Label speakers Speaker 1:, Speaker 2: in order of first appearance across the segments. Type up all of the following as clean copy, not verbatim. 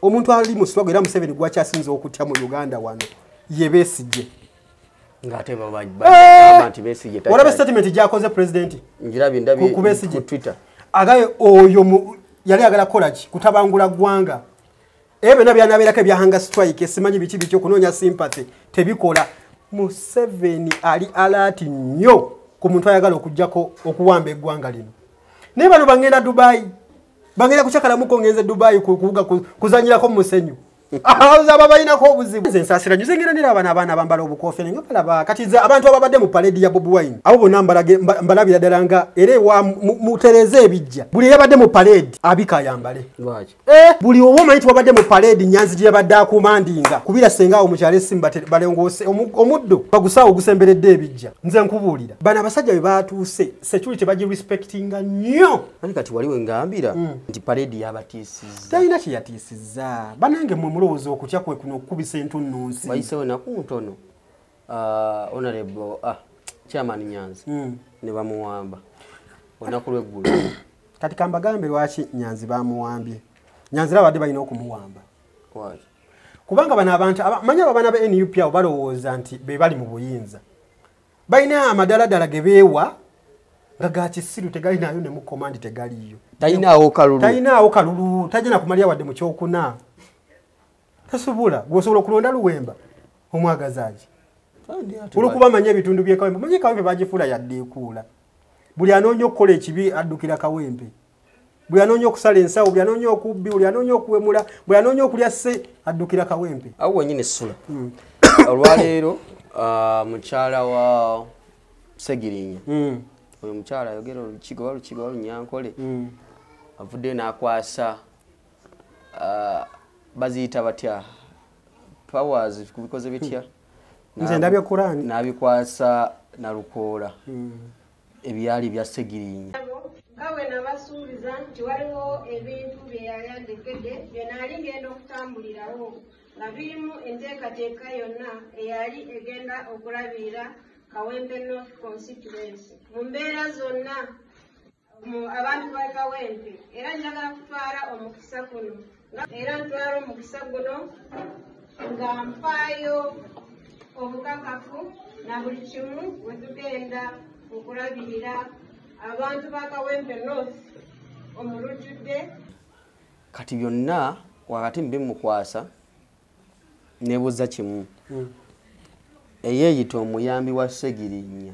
Speaker 1: Omuntu ali mu struggle era Museveni gwakyasinze okutya mu Uganda wano ye Besigye.
Speaker 2: Ngate abantu Besigye.
Speaker 1: Whatever statement gyakoze president.
Speaker 2: Njirabi
Speaker 1: ku
Speaker 2: Twitter.
Speaker 1: Agaye oyo yali agala kolaki kutabangula gwanga. Ebe nabyanabirako byahanga strike simanyi biki biki okunoonya sympathy tebikola. Museveni ali alert nnyo ku muntu ayagala okujjako okuwamba eggwanga lino. Ne bano bangenda Dubai. Bangenda kuchakala muko ngenze Dubai kuuga kuzanyirako musenyu. Aba bayina ko obuzibu. Ensasira nyuzengera nira abana bambala obukofere nga balaba kati abantu ababadde mu parade ya Bobi Wine. Abo bonna mbalabira dalanga ere wa mutereze ebijja. Buli yabadde mu parade abika yambale.
Speaker 2: Lwaji.
Speaker 1: Buli owo mayiti wabadde mu parade nyanzi gye yabadde akumandinga. Kubira senga awo mukyale simba balengose omuddo bagusawo gusemberedde ebijja. Nze nkubulira. Bana abasajja be batuuse security baji respectinga nnyo.
Speaker 2: Ani kati waliwe ngambira nti parade yabatisiza.
Speaker 1: Talina kye yatisiza. Banange mulowooza okutya kwe kuno okubisa entunnunsi.
Speaker 2: Bayisewo naku ntono. Honorable Chairman Nyanzi ne bamuwamba. Olunaku lw'eggulu.
Speaker 1: Kati kambagambe lwaki Nyanzi bamuwambye. Nyanzi labadde balina okumuwamba.
Speaker 2: Waki?
Speaker 1: Kubanga bano abantu manya abaana ba NUP awo balowooza nti be bali mu buyinza. Balina amadaladala ge beewa nga ga kisiru tegali nayo ne mu command tegaliyo.
Speaker 2: Talinawo kalulu.
Speaker 1: Tajina kumalya wadde mu kyokuna. Tasubula gwosobola okulonda luwemba omwagazaji. Olukuba manya ebitundu bye Kawempe. Manya Kawempe bagifula yadde ekula. Buli anoonya okukola ekibi addukira Kawempe. Buli anoonya okusala ensawo, buli anoonya okubbi, buli anoonya okuwemula, buli anoonya okulya se addukira Kawempe.
Speaker 2: Awo wennyini essula. Olwaleero mukyala wa Segirinya. Oyo mukyala ayogera olukigo Nyankole. Avuddeyo n'akwasa baziyita batya powers kubikoze bitya.
Speaker 1: Nze ndabye Qur'an.
Speaker 2: Nabikwasa na Lukoola. Ebyali bya Segirinya.
Speaker 3: Gawe nabasuubiza nti waliwo ebintu bye yali andekede bye naali ngenda okutambulirawo nga birimu enteekateeka yonna eyali egenda okulabirira Kawempe North Constituency. Mu mbeera zonna abantu ba Kawempe era njagala kutwala omukisa guno era ntwala omukisa guno nga mpaayo obukakafu na buli kimu we tugenda okulabirira abantu ba Kawempe North omulujjudde.
Speaker 2: Kati byonna wakati mbimukwasa nebuuza kimu. Eyeeyita omuyambi wa Segirinya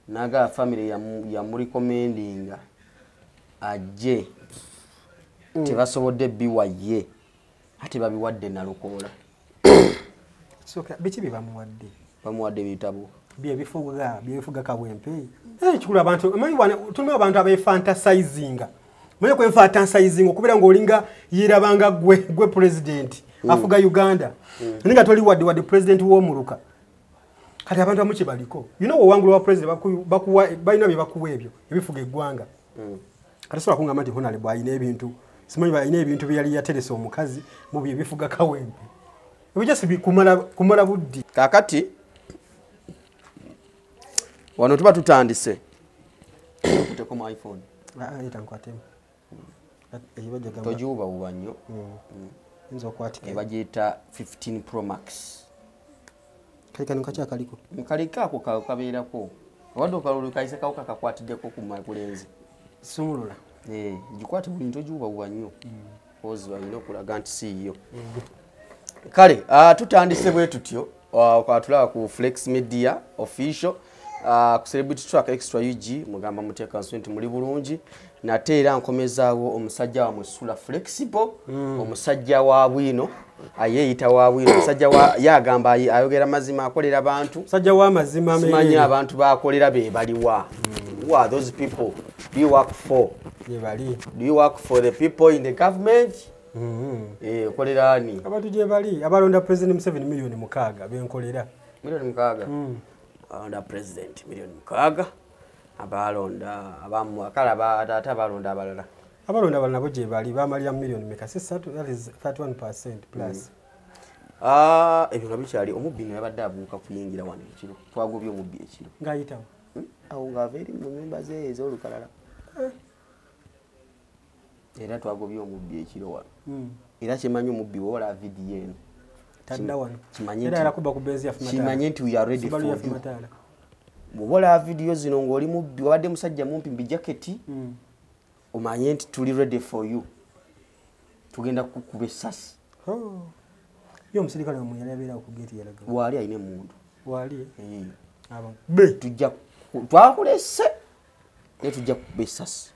Speaker 2: naga family ya recommendinga ajje tebasobodde biwaye ate babiwadde na Lukoola.
Speaker 1: Biki bye bamuwadde?
Speaker 2: Bamuwadde ebitabo
Speaker 1: byebifuga Kawempe. Kikulu abantu amanyi tulina abantu abefantasizing. Mwenye kwenfantasizing okubera ng'olinga yerabanga gwe president afuga Uganda. Ninga toli wadde president w'omuluka. Kati abantu amuki baliko. Wangulu wa president bakuwa balina bye bakuwa ebyo ebifuga eggwanga. Kati sobola kungamba nti Honorable ayina ebintu. Simanyi balina ebintu bye yali yateresa omukazi mu bye bifuga Kawempe. Ebyo just kumala buddi.
Speaker 2: Kakati wano tuba tutandise. Tuteko mu iPhone.
Speaker 1: Tankwatemu.
Speaker 2: Tojuba uba nnyo.
Speaker 1: Nzo kwatika.
Speaker 2: Ebagiyita 15 Pro Max.
Speaker 1: Kali nkakya kaliko.
Speaker 2: Nkalikako kabeerako. Wadde okalulu kayise kawo kakakwatiddeko ku makulenzi.
Speaker 1: Sumulula.
Speaker 2: Gikwate buli ntojuba uba nnyo. Kozi balina okulaga nti siiyo. Kale, tutandise bwe tutyo. Kwatulaba ku Flex Media official. Ku Celebrity Track Extra UG mugamba muteeka nsonti muli bulungi nate era nkomezaawo omusajja wa Musula Flexible omusajja wa bwino ayeeyita wa bwino omusajja wa yagamba ayogera mazima akolera abantu
Speaker 1: musajja wa mazima
Speaker 2: simanyi abantu bakolera be baliwa who are those people do you work for do you work for the people in the government okolera ani
Speaker 1: abantu gye bali abalonda President Museveni million 6 benkolera
Speaker 2: million 6 Alonda president million 6 abalonda abamu akala atata abalonda abalala
Speaker 1: nabo gye bali bamalya million meka 3 that is 31% plus
Speaker 2: ebyo nga bikyali omubbi ne yabadde abuuka kuyingira wano ekiro twagobye omubbi ekiro
Speaker 1: ngayitawo
Speaker 2: awo ng'ava eri mu nnyumba ze ez'olukalala era twagobye omubbi ekiro wano era kimanyi omubbi wola video eno
Speaker 1: tadda wano
Speaker 2: kimanyi
Speaker 1: era alakuba ku benzi yafu matala
Speaker 2: kimanyi nti we are ready for
Speaker 1: yafu
Speaker 2: you
Speaker 1: matala
Speaker 2: bwola video zino ng'oli mubbi wabadde musajja mumpi mbi jaketi omanye nti tuli ready for you tugenda kukuba essasi
Speaker 1: yo omusirikale omwe yali abeera ku gate yalaga
Speaker 2: wali ayina emundu
Speaker 1: wali
Speaker 2: aba tujja twakulese ne tujja kukuba essasi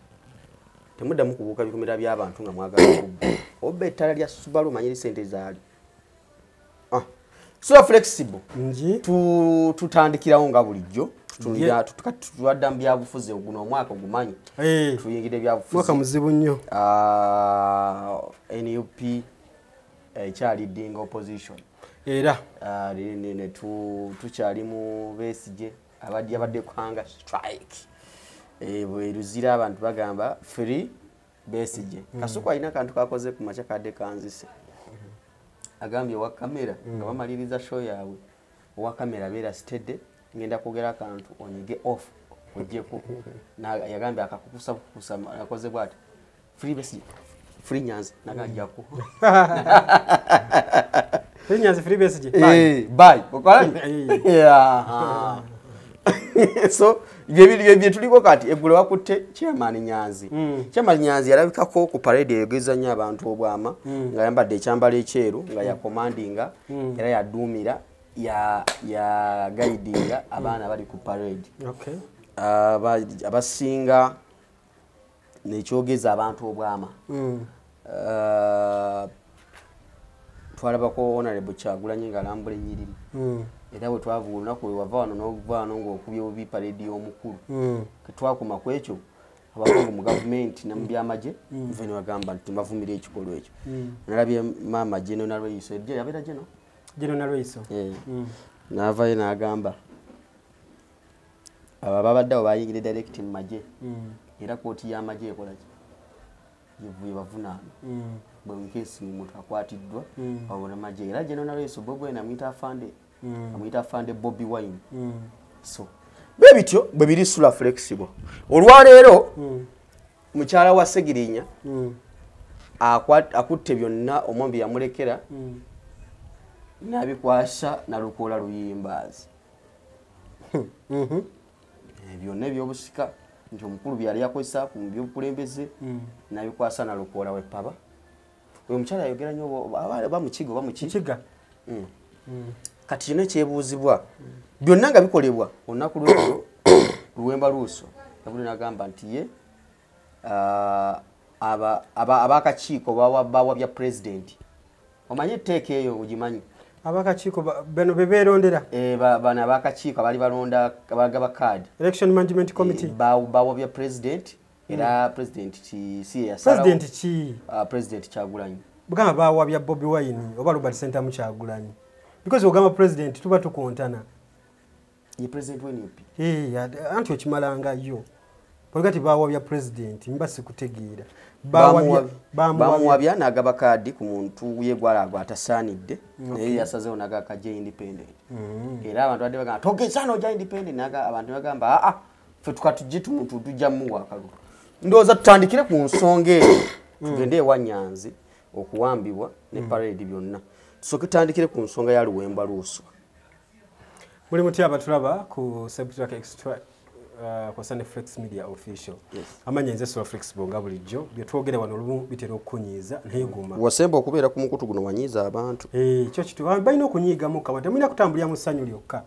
Speaker 2: temuddamu kubuuka bikomera by'abantu nga mwagala obba ettala lya Subaru omanye sente zaali so flexible tutandikirawo nga bulijjo tuwadda mu byabufuzi guno omwaka ogumanyi tuyingidde byabufuzi
Speaker 1: mwaka muzibu nnyo
Speaker 2: NUP ekyaliddinga opposition
Speaker 1: era
Speaker 2: tukyali mu Besigye abadde kwanga strike bweruzira abantu bagamba free Besigye Kasuku alina kantu kakoze ku makya kadde kanzise agambye wa kamera nga bamaliriza show yaabwe owa kamera beera stede ngenda kwogera akantu onyige off ojjeko yagambye akakukusa akoze bwati free Besigye free Nyanzi nagajjako
Speaker 1: free Nyanzi free Besigye
Speaker 2: bye okolanye so bye tuliko kati eggulu wakutte chairman Nyanzi chairman Nyanzi yalabikako ku parade yogeza nnyo abantu obwama nga yambadde ekyambalo ekyeru nga ya commandinga era yaduumira ya guidinga abaana bali ku parade abasinga nekyogeza abantu obwama twalabako Honorable Kyagulanyi nga alambula ennyiriri era bwe twavuga olunaku lwe wava wano n'okuva wano ng'okubya obubi paredi y'omukulu ketwakoma ku ekyo abakungu mu gavumenti ne mu byamagye nve ne bagamba nti tebavumira ekikolwa ekyo nalabye maama General Lweiso yabeera
Speaker 1: General Lweiso
Speaker 2: n'avayo n'agamba abo babadde awo bayingire direct mu magye era kooti y'amagye ekola ki yevuye bavunaana bwe nkesi omuntu akwatiddwa babona magye era General Lweiso bwe namuyita afande amuyita afande Bobby Wine so bwe bityo bwe biri sula flexible olwaleero mukyala wa Segirinya akutte byonna omwambi yamulekera nabikwasa nalukoola Luyimbazi byonna ebyobusika nti omukulu byali yakozesa ku byobukulembeze nabikwasa nalukoola wepaba oyo mukyala ayogera nnyo bamukiga kati kino ekyebuuzibwa byonna nga bikolebwa olunaku lwekyo Luwemba Luuso yabuli nagamba nti ye abakakiiko bawabya pulezidenti omanye etteeka eyo ogimanyi
Speaker 1: abakakiiko bano bebeerondera
Speaker 2: bano abakakiiko abali balonda abagaba kaadi
Speaker 1: election management committee
Speaker 2: bawabya pulezidenti era pulezidenti si
Speaker 1: president ki
Speaker 2: pulezidenti Kyagulanyi
Speaker 1: bugamba bawabya Bobby Wine oba Robert Center mu Kyagulanyi because ogamba president tuba tukontana
Speaker 2: ye president wenupi
Speaker 1: anti okimalanga yo polgati bawabya president mba sikutegeera
Speaker 2: bamuwabya n'agaba kaadi ku muntu yegwalagwa atasaanidde naye yasazeewo n'agaba kajja independent era abantu badde bagamba togezaano ojja independent abantu bagamba ffe tukatujje tumuntu tujja muwa akalulu ndowooza tutandikire ku nsonga eyo tugende ewa Nyanzi okuwambibwa ne parade byonna tusooke tutandikire ku nsonga ya Luwemba Luuso
Speaker 1: buli muti abatulaba ku Subtrack Extra ku Sunday Flex Media Official amanya nze Soul Flexible nga bulijjo bye twogera wano lumu bitera okunyiiza neeguma
Speaker 2: wasemba okubeera ku mukutu guno wanyiiza abantu
Speaker 1: kyo kitu balina okunyiigamu kama temulina kutambulira mu ssanyu lyokka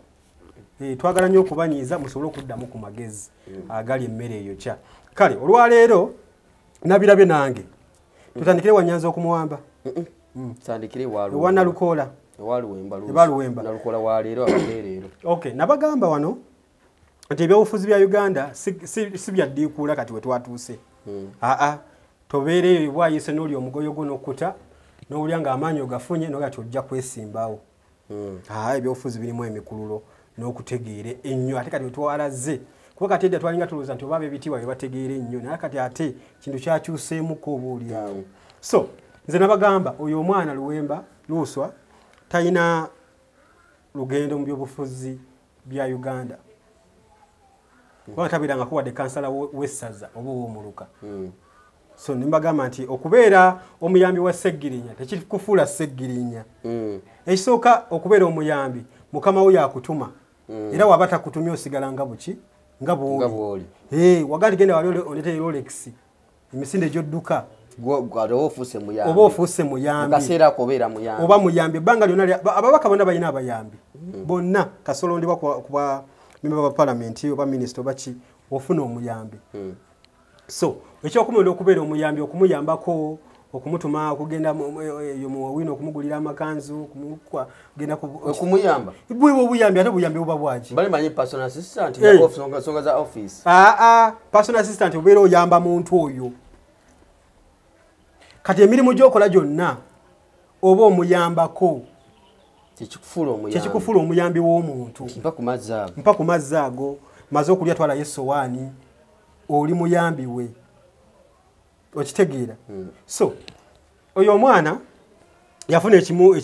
Speaker 1: twagala nnyo okubanyiiza musobole okuddamu ku magezi agali emmere eyo kya kale olwaleero nabirabye nange tutandikire wa Nyanzi okumuwamba
Speaker 2: tutandikire
Speaker 1: wana Lukoola
Speaker 2: Luwemba Lukoola wa leero abadde leero
Speaker 1: okay nabagamba wano nti ebyobufuzi bya Uganda si byaddiikuula kati we twatuuse tobeereyo bwayise n'oli omugoyo gwo n'okkuta n'owulya ng'amaanyi ogafunye n'ogati ojja kwesimbawo ebyobufuzi birimu emikululo n'okutegeera ennyo ate kati wetwalaze kuba kati edda twalinga tulowooza nti oba ab'ebitiibwa bye bategeera ennyo naye kati ate kintu kyakyuseemuko obaolyawo so nze nabagamba oyo omwana Luwemba Luuswa talina lugendo mu byobufuzi bya Uganda kubanga tabeerangako wadde kansala w'essaza oba ow'omuluka so nimbagamba nti okubeera omuyambi wa Seggirinya tekikufuula Seggirinya. Ekisooka okubeera omuyambi mukama wo yakutuma era waba takutumya osigala nga buki nga bwoli. Wagati genda wali olete Rolex emisinde gy'odduka oba ofuuse muyambi oba muyambi ebbanga lyonna ababaka bonna balina abayambi bonna kasolondebwa kuba memba ba palamenti oba minisita oba ki ofuna omuyambi. So ekyokumwenda okubeera omuyambi okumuyambako okumutuma okugenda wino okumugulira amakanzu okugenda
Speaker 2: okumuyamba
Speaker 1: bwe obuyambi ate obuyambi buba bwaki
Speaker 2: bali manyi personal assistant songa za office
Speaker 1: personal assistant obeera oyamba muntu oyo kati emirimu gy'okola gyonna oba omuyambako kyekikufuula omuyambi w'omuntu mpa ku mazzi ago maze okulya twala yesowaani oli muyambi we okitegeera. So oyo omwana yafuna ekimu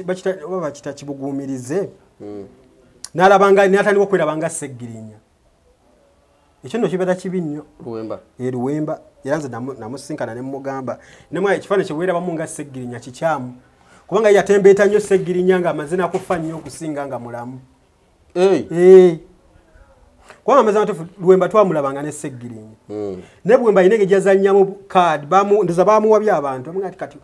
Speaker 1: bakita kibuguumirize n'alabanga n'atandika okwerabanga Seggirinya. Ekyo nno kibeera kibi nnyo Luwemba era nze namusinkana ne mugamba nemwa ekifaananyi kye weerabamu nga Seggirinya kikyamu kubanga yatembeeta nnyo Seggirinya ng'amaze nakufa nnyo okusinga nga mulamu. Kubanga amazima matuufu Luwemba twamulabanga ne Seggirinya ne Luwemba ayina engeri gyazannyamu kaadi ndoza baamuwabya abantu amugati kati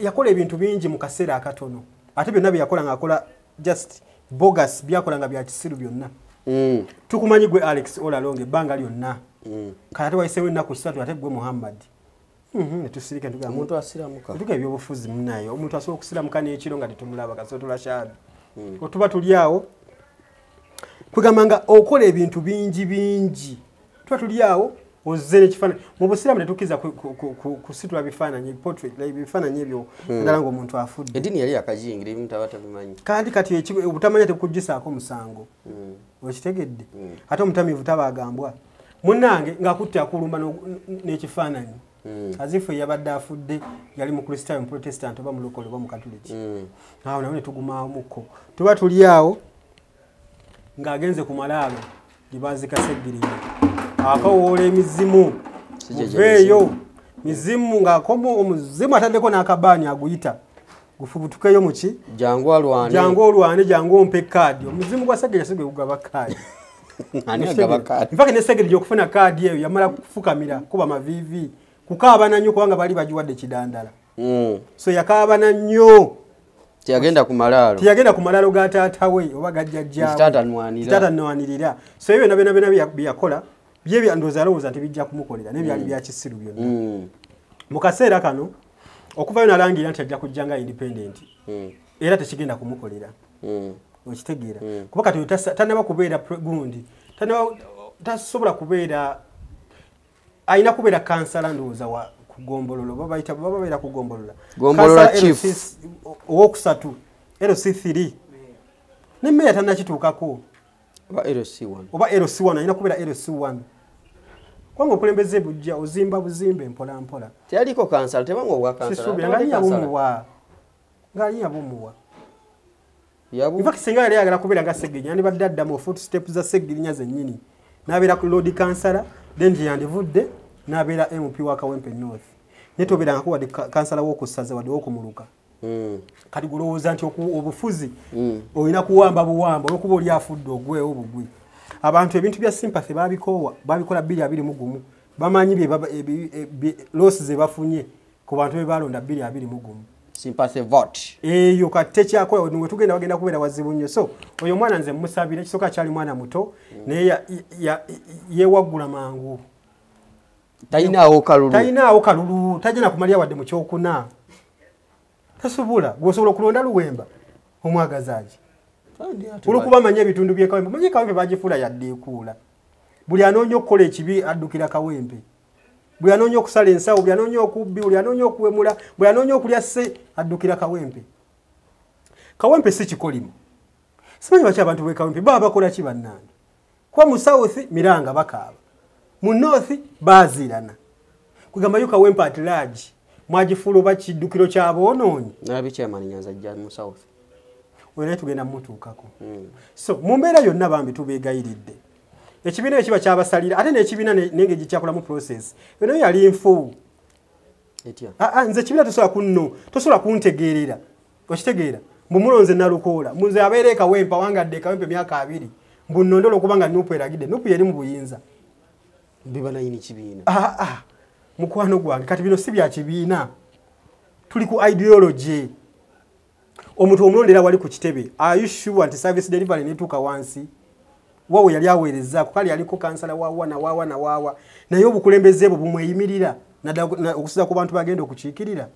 Speaker 1: yakola ebintu bingi mu kaseera akatono ate byonna bye yakola ng'akola just bogus byakola nga bya kisiru byonna. Tukumanyi gwe Alex Olalonge ebbanga lyonna kati ate wayiseewo ennaku 3 ate gwe Muhammad netusirike
Speaker 2: omuntu asiramuka
Speaker 1: tuga ebyobufuzi munaye omuntu asobola okusiramuka n'ekiro nga tetumulaba kasotola shaadu otuba tuli awo kugambanga okola ebintu bingi tuba tuli awo ozze n'ekifaananyi mu busiraamu tetukkiza kusitula bifaananyi portrait bifaananyi ebyo ddala ng'omuntu afudde.
Speaker 2: Eddiini yali yakajingira ebintu abatabimanyi
Speaker 1: kati obutamanya tebukuggisaako musango okitegedde ate omutamiivu tabaagambwa munnange ng'akutte akulumba n'ekifaananyi azifu yabadde afudde yali mu Christian Protestant oba mulokole oba mukatuliki awo nawe ne tugumaamuko tuba tuli awo ng'agenze ku malaalo gye baazika Seggirinya akawoola emizimu muveeyo mizimu ng'akomo omuzimu ataddeko n'akabaani aguyita gufubutukeyo muki jangu olwane jangu ompe kaadi omuzimu gwa Seggirinya sigwe gugaba kaadi infaki ne Seggirinya okufuna kaadi eyo yamala kufukamira kuba maviivi kukaabana nnyo kubanga bali bagiwadde kidandala so yakaabana nnyo
Speaker 2: tiyagenda ku malaalo
Speaker 1: ga taata we oba gajjajjaawe taata nwanirira so ebyo byonna byakola bye ndowooza alowooza nti bijja kumukolera n'ebyali bya kisiru byonna mu kaseera kano okuvayo nalangira nti ajja kujja nga independent era tekigenda kumukolera okitegeera kuba kati tanaba kubeera gundi tasobola kubeera ayina kubeera kansala ndowooza wa kugombololo bababeera kugombolola
Speaker 2: chief
Speaker 1: owokusatu LC3 nemmeya tannakituukako oba LC1 ayina kubeera LC1 kwanga okulembeze bujja ozimba buzimbe mpola mpola
Speaker 2: teyaliko kansala tebanga obwa kansala
Speaker 1: ng'alinya bumuwa infact singa yali ayagala kubeera nga Seggirinya yandibadde adda mu footsteps za Seggirinya zennyini n'abeera ku Lord Kansala then gye yandivudde n'abeera MP wa Kawempe North naye tobeera nga kuwadde kansala w'okusaza wadde w'okumuluka kati gulowooza nti obufuzi olina kuwamba buwamba olwokuba oli afudde ogwewo bugwi abantu ebintu bya sympathy babikola 221 bamanyi losi ze bafunye ku bantu be balonda 221
Speaker 2: sympathy vote
Speaker 1: eyo kati tekyakola niwe tugenda bagenda kubeera wazibu nnyo so oyo mwana nze musabira ekisooka kyali mwana muto naye yeewaggula mangu
Speaker 2: talinaawo
Speaker 1: kalulu tajja nakumalira wadde mu kyokuna tasobola gwosobola okulonda Luwemba omwagazaaki olwokuba amanya ebitundu bye Kawempe manye Kawempe bagifuula yadde ekuula buli anoonya okukola ekibi addukira Kawempe buli anoonya okusala ensawo buli anoonya okubbi buli anoonya okuwemula buli anoonya okulya sse addukira Kawempe si kikolimu simanyi baki abantu b'e Kawempe baba bakola ki bannange kuba mu south miranga bakaaba mu north baazirana kugamba yo Kawempe at large mwagifuula oba kiddukiro ky'aboonoonyi
Speaker 2: nalabi chairman Nyanza ajja mu south
Speaker 1: oyo naye tugenda mutuukako so mu mbeera yonna bambi tubeegayiridde ekibiina ekiba kyabasalira ate n'ekibiina n'engeri kyakolamu process eno yali nfu nze ekibiina tosobola kuntegeerera okitegeera mbumulonze nalukoola munze abeere Kawempe wangadde Kawempe myaka 2 mbunondola okuba nga Nuupu eragidde Nuupu yali mu buyinza
Speaker 2: bibanayini kibiina
Speaker 1: mukwano gwange kati bino si bya kibiina tuli ku ideology omuntu omulondera wali ku kitebe are you sure nti service delivery netuuka wansi wawe yali aweereza kukali yaliko kansala wawa naye obukulembeze bwo bumweyimirira okusiza ku bantu bagenda okukiikirira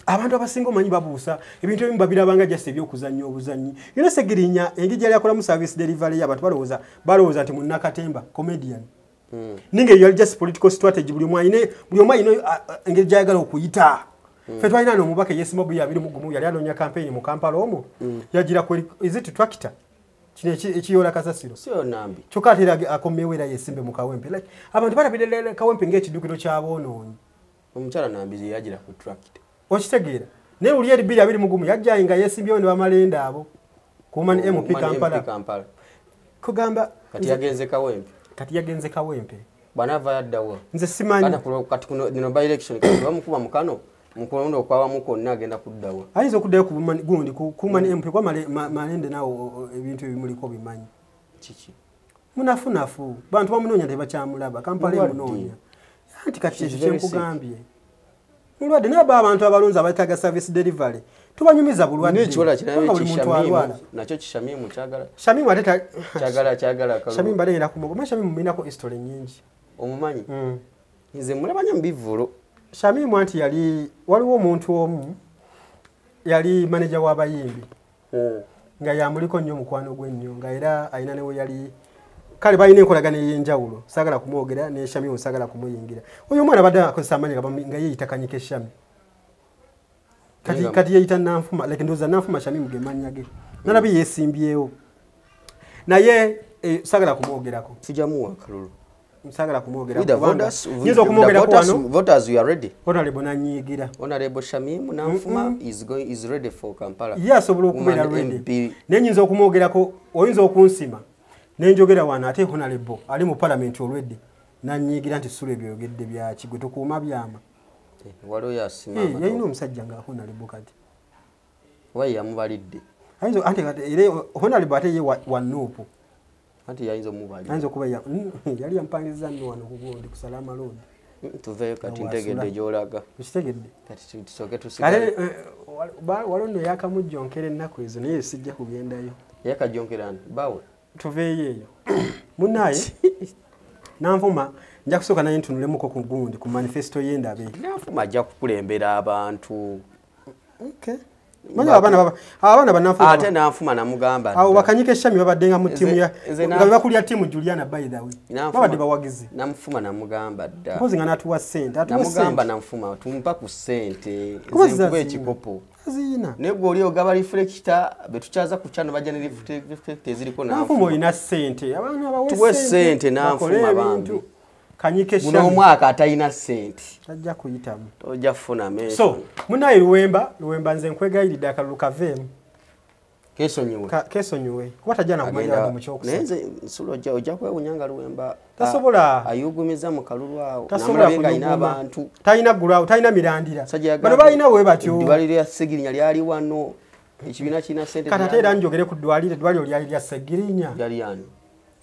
Speaker 1: abantu abasinga omanyi babuusa ebintu ebimu babirabanga just ebyokuzannya obuzannyi Segirinya engeri yali akola mu service delivery y'abantu balowooza nti munnakatemba comedian ninga yali just political strategy buli omu ayina engeri gyayagala okuyita ffe twalina n'omubaka Yesimobu 21 yali anoonya campaign mu Kampala omwo yagira is it tractor kino ekiyola kasasiro kyokka ate era akomewo era yesimbe mu Kawempe like abantu balabirira Kawempe ng'ekiddukiro ky'aboonoonyi
Speaker 2: omukyala Nambizi yagira ku tractor
Speaker 1: okitegeera naye luli eri 2021 yajjayo nga yeesimbyewo ne bamalenda abo kumani MP Kampala kugamba
Speaker 2: kati yagenze Kawempe banava yaddawa
Speaker 1: nze simanyi
Speaker 2: kati kuno dino by election kati bamukuba mukano mukondo okwawa mukonna agenda kuddawa
Speaker 1: ayinza okuddayo ku gundi kumani MP kwa malende nawo ebintu ebimuliko bimanyi
Speaker 2: kiki
Speaker 1: munafunafu bantu bamunoonya tebakyamulaba Kampala emunoonya anti kati ekyo nkugambye mulwadde naye abantu abalonzi abataaga service delivery tubanyumiza bulwadde
Speaker 2: n'ekyola kinawe nakyo kishamimu kyagala
Speaker 1: Shamimu ate
Speaker 2: kyagala
Speaker 1: Shamimu balera ku mugo Shamimu mbinako history nyingi
Speaker 2: omumanyi nze mulabanya mbivulo
Speaker 1: Shamimu anti waliwo omuntu omu yali manager w'abayimbi nga yamuliko nnyo mukwano gw'ennyo nga era ayina newe yali kale balina enkolagana ey'enjawulo saagala kumwogera ne Shamimu saagala kumuyingira oyo omwana badde akozesa amaanyi nga yeeyita Kanyike Shami kati yeeyita Nanfuma like ndowooza Nanfuma Shamimu ge mannya ge nalabi yeesimbyewo naye saagala kumwogerako
Speaker 2: sijamuwa kalulu
Speaker 1: saagala kumwogerako nyinza okumwogerako wano
Speaker 2: voters you are ready
Speaker 1: honorable nanyiigira
Speaker 2: honorable Shamimu Nanfuma is ready for Kampala
Speaker 1: asobola okubeera ready naye nyinza okumwogerako oyinza okunsima nenjogera wano ate honorable ali mu parliament olwedde nanyiigira nti sula ebyogedde byaki gwe tukuuma byama
Speaker 2: waliwo yasimama
Speaker 1: yalina omusajja nga honorable kati
Speaker 2: wayi yamubalidde
Speaker 1: ayinza anti honorable ate ye wa Nuupu
Speaker 2: anti yayinza omubalidde
Speaker 1: ayinza okuba yali yampangiza nno wano kugundi kusala amalodi
Speaker 2: tuveeyo kati ntegedde gy'olaga
Speaker 1: tukitegedde
Speaker 2: kati tusooke tusigale
Speaker 1: walondo yakamujjonkera ennaku ezo naye sijja kugendayo
Speaker 2: yakajjonkerani bawe
Speaker 1: tuveeyo eyo munaaye Nanfuma nja kusooka naye ntunulemuko ku gundi ku manifesto y'endabe
Speaker 2: Nanfuma ajja kukulembera abantu
Speaker 1: manyi abaana bananfuma
Speaker 2: ate Nanfuma namugamba
Speaker 1: awo Bakanyike Shami babadde nga mu ttiimu nga bakulya ttiimu Juliana by the way babadde bawagizi
Speaker 2: Nanfuma namugamba dda
Speaker 1: mpozi nga natuwa ssente
Speaker 2: namugamba Nanfuma tumpa ku ssente nkuba ekikopo
Speaker 1: zina
Speaker 2: naye gwe oli ogaba reflector betukyaza ku kyano bajja ne reflector eziriko
Speaker 1: Nanfuma olina ssente abaana bawe
Speaker 2: tuwe ssente Nanfuma bambi
Speaker 1: Kanyike Shami
Speaker 2: guno omwaka atalina ssente
Speaker 1: tajja kuyitamu
Speaker 2: tojja kufuna mention
Speaker 1: so munayi Luwemba nze nkwegayiridde akalulu kaveemu kesonyiwe kuba tajja nakumanya mu kyokusatu
Speaker 2: naye nze nsula ojja kwewunyanga Luwemba
Speaker 1: tasobola
Speaker 2: ayugumiza mu kalulu awo
Speaker 1: tasobola
Speaker 2: alina abantu
Speaker 1: talina gulawo talina mirandira bano balina we batyo
Speaker 2: eddwaliro lya Segirinya lyali wano ekibiina kirina ssente
Speaker 1: kati ate era njogere ku eddwaliro lyali lya Segirinya
Speaker 2: lyali yani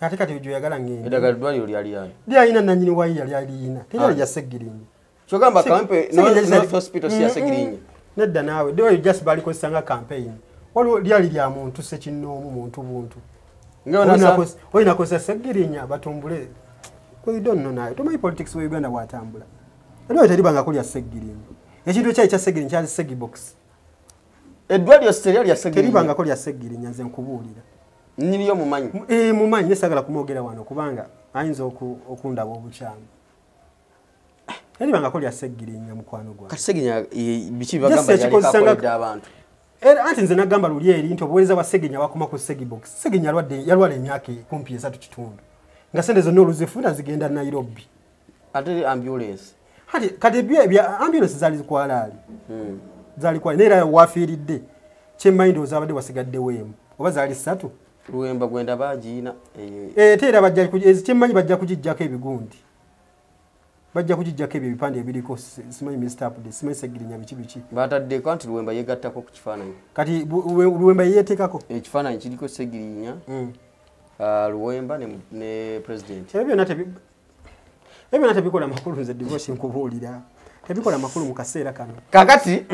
Speaker 1: ate kati ejo yagala ngende
Speaker 2: eddagala eddwaliro lyali yani
Speaker 1: lyalina nannyini wayi yali aliyina tera lya Segirinya
Speaker 2: kyogamba Kawempe North Hospital si ya Segirinya
Speaker 1: nedda naawe eddwaliro just balikozesa nga campaign waliwo lyali lya muntu sekinnoomu muntu buntu oyinakozesa Segirinya batumbule kwidonno naye tomanyi politics wa Uganda bwatambula eddwaliro teribanga kulya Segirinya ekintu ekyali kya Segirinya kyali Segibox
Speaker 2: eddwaliro siterya lya Segirinya
Speaker 1: teribanga kulya Segirinya nze nkubuulira
Speaker 2: nnyiniyo mumanyi
Speaker 1: mumanyi nesagala kumwogera wano kubanga ayinza okundaba obukyamu teribanga kulya Segirinya mukwano gwa
Speaker 2: kati Segirinya biki bagamba yalikakoledde abantu
Speaker 1: anti nze nagamba luli eri nti obuweereza bwa Segirinya bakoma ku Segibox Segirinya yalwala emyaka 13 nga sente zonna oluzifuna zigenda Nairobi
Speaker 2: ate ambulance
Speaker 1: kati ambulance zaali zikwalaali zaali kwalaali naye era wafiiridde kyemmanyi ndowooza abadde wasigaddewo emu oba zaali 3
Speaker 2: Luwemba gwenda bagiina
Speaker 1: tera bajja kyemmanyi bajja kugijjako ebigundi bajja kugijjako ebyo ebipande ebiriko simanyi Mr. Update simanyi Segirinya biki
Speaker 2: bataddeko anti Luwemba yegattako ku kifaananyi
Speaker 1: kati Luwemba yeyeteekako
Speaker 2: ekifaananyi kiriko Segirinya Luwemba ne president
Speaker 1: ebyo byonna tebikola makulu nze divorce nkubuulira tebikola makulu mu kaseera kano
Speaker 2: kakati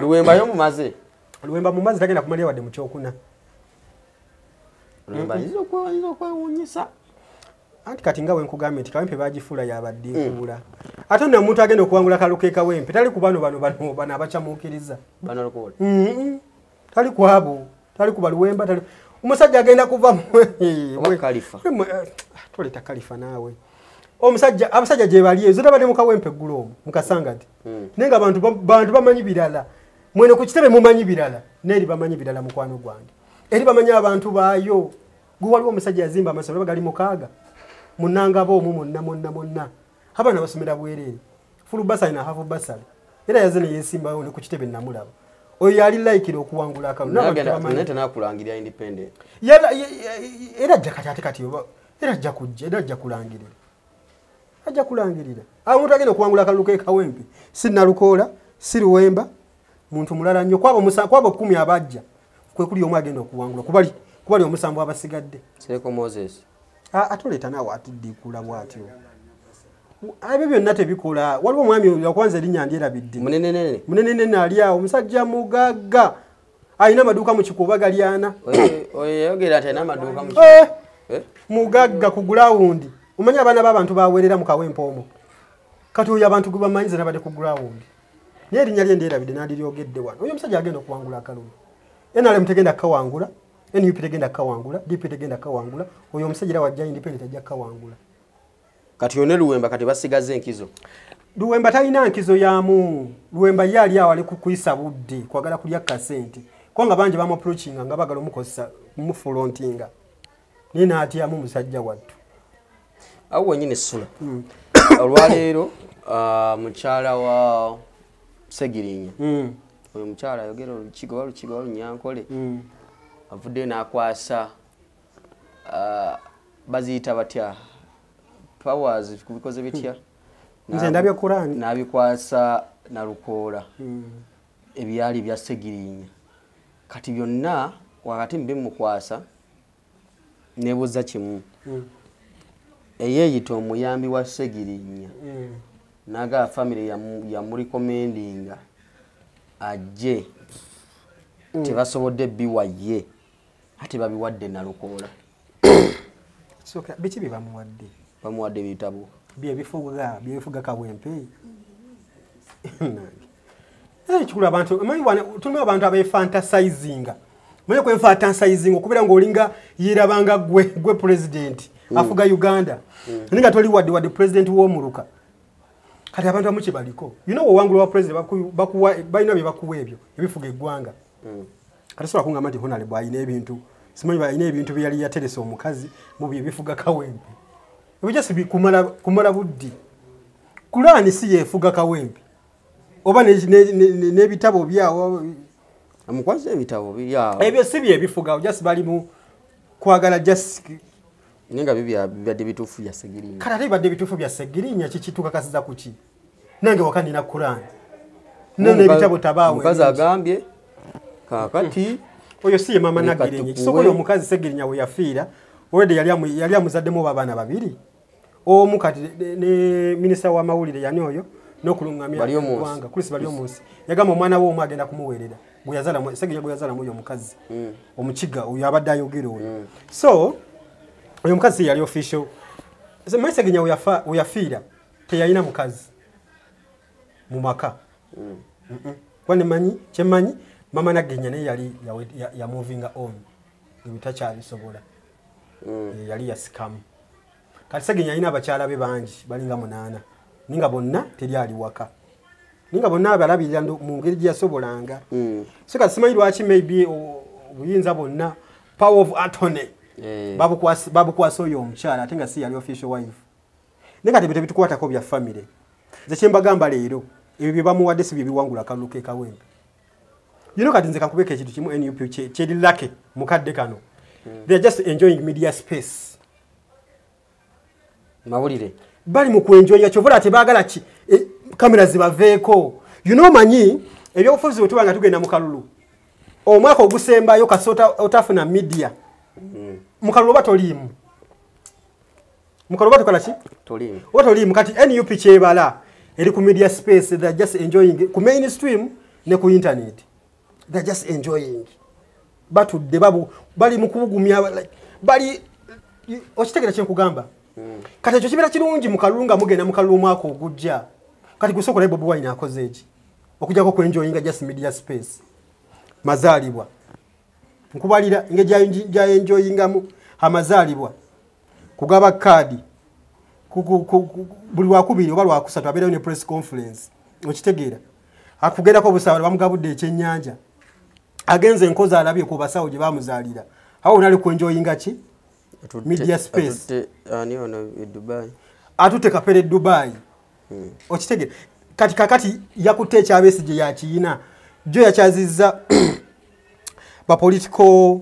Speaker 2: Luwemba yomumaze
Speaker 1: Luwemba mumazi tagenda kumalira wadde mu kyokuna
Speaker 2: Luwemba ayinza okwewuunyisa
Speaker 1: anti kati nga wenkugambye nti Kawempe bagifuula yabadde nkuula ate nno omuntu agenda okuwangula Kaluke Kawempe tali ku bano abakyamuukiriza tali ku abo tali ku Baluwemba tali omusajja agenda kuva
Speaker 2: Kalifa
Speaker 1: toleta Kalifa naawe abasajja gye bali ezo tabadde mu Kawempe eggulo omwo mu Kasangati naye nga bantu bamanyi birala mwene ku kitebe mumanyi birala n'eri bamanyi birala mukwano gwange eri bamanyi abantu baayo gwe waliwo omusajja yazimba amasomero gali mukaaga munangabo omwo monna abaana basomera bwereere fulu basali na hafu basali era yazze ne yeesimbayo ne ku kitebe namulaba oyo yali laikira okuwangula
Speaker 2: akantu nakulangirira independent
Speaker 1: era ajja kati era ajja kujja era ajja kulangirira omuntu agenda okuwangula Kaluke Kawempe si Nalukoola si Luwemba muntu mulala nnyo kwabo 10 abajja kwe kuli omu agenda okuwangula kubali omusanvu abasigadde
Speaker 2: Seko Moses
Speaker 1: atoleta naawe atiddiikula bw'atyo ebyo byonna tebikola waliwo omwami yakwanza erinnya ndyerabidde munenenene ali awo omusajja mugagga alina amaduuka mu Kikuuba gali ana
Speaker 2: oyogera nti alina amaduuka
Speaker 1: mugagga ku gulawundi omanyi abaana b'abantu baweerera mu Kawempe omwo kati oyo abantu gwe bamanyize nabadde ku gulawundi naye erinnya lye ndyerabidde nandiryogedde wano oyo omusajja agenda okuwangula akalulu NRM tegenda kawangula NUP tegenda kawangula DP tegenda kawangula oyo omusajja era wajja independent ajja kawangula
Speaker 2: kati yone Luwemba kati basigaze enkizo
Speaker 1: Luwemba talina nkizo yamu Luwemba yali awali kukuyisa budde kwagala kulya kasente kwanga banje bamu approaching nga bagala omukozesa mu frontinga nina atiyamu musajja wattu
Speaker 2: awo wenyine sula olwaleero mukyala wa Segirinya oyo mukyala ayogera olukigo Nyankole avudde n'akwasa baziyita batya powers kubikoze bitya
Speaker 1: nze ndabye Qur'an
Speaker 2: n'abikwasa Nalukoola ebyali bya Segirinya kati byonna wakati mbe mukwasa nebuza kimu eyeyita omuyambi wa Segirinya naga family ya muri commendinga ajje tebasobodde biwaye ate babiwadde Nalukoola
Speaker 1: soka biki bamuwadde
Speaker 2: bitabo
Speaker 1: byebifuga Kawempe kikulu abantu tulina abantu abefantasizing manye kwefantasizing okubeera ng'olinga yeerabanga gwe president afuga Uganda ninga toli wadde president w'omuluka kati abantu amuki baliko owangula wa president balina bye bakuwa ebyo ebifuga eggwanga kati sobola kungamba nti Honorable alina ebintu simanyi balina ebintu bye yali yateresa omukazi mu bye bifuga Kawempe ebyo just kumala buddi Qur'an si yefuga Kawempe oba n'ebitabo byawo
Speaker 2: amukwaza ebitabo byawo
Speaker 1: ebyo si bye bifuga just bali mu kwagala just
Speaker 2: ninga bibadde bituufu bya Segirinya
Speaker 1: kati ate bibadde bituufu bya Segirinya kitukakasiza kuki nange wakandi na Qur'an n'ebitabo tabaawe
Speaker 2: mukazi agambye kakati
Speaker 1: oyo si ye mama Nagirenye kisobola omukazi Segirinya we yafiira owedde yali amuzaddemu abaana babiri omu kati ne minisita w'amawulire yani oyo n'okulungamya eggwanga Chris Balyomunsi yagamba omwana we omu agenda kumuweerera Segirinya gwe yazaalamu oyo omukazi omukiga oyo abadde ayogera oyo so oyo omukazi yali official manyi Segirinya we yafiira teyalina mukazi mu maka kyemanyi mama Nagirenye naye yali ya moving on ebitakyalisobola yali yasikamu kati Segirinya alina abakyala be bangi balinga 8 ninga bonna teri ali waka ninga bonna abalabirira mu ngeri gye yasobolanga so kati simanyi lwaki maybe obuyinza bonna power of attorney babukwasa oyo omukyala ate nga si yali official wife ninga tebite bitukwatako bya family nze kyembagamba leero ebyo bye bamuwadde si bye biwangula Kaluke Kawempe kati nze kakubeka ekintu kimu NUP kyeri lake mukadde kano they are just enjoying media space.
Speaker 2: Mawulire.
Speaker 1: Bali mu kuenjoyinga kyovula tebagala ki kamera zibaveeko. You know manyi ebyobufuzi bwe tubanga tugenda mu kalulu. Omwaka ogusembayo kasota otafuna media. Mu kalulu batoliimu. Mu kalulu batokola ki?
Speaker 2: Toliimu.
Speaker 1: Watoliimu kati NUP kyebala eri ku media space, they are just enjoying ku mainstream ne ku internet. They are just enjoying. Batudde babu bali mu kubugumya bali okitegera kye nkugamba. Kati ekyo kibeera kirungi mu kalulu nga mugenda mu kalulu mwaka ogujja. Kati gusokola Bobi Wine akoze eki okujjako ku enjoying just media space. Mazaalibwa nkubalira ngeja enjoyingamu amazaalibwa kugaba kadi buli wakubiri oba lwakusatu abeerayo ne press conference okitegeera akugerako obusabala bamugabudde ekyennyanja agenze enkozi alabye ku basawo gye bamuzaalira awo nali ku enjoyinga ki media space atutte kapere Dubai okitegeera kati kakati yakutte ekyabesigye yakiyina jo yakyazizza ba political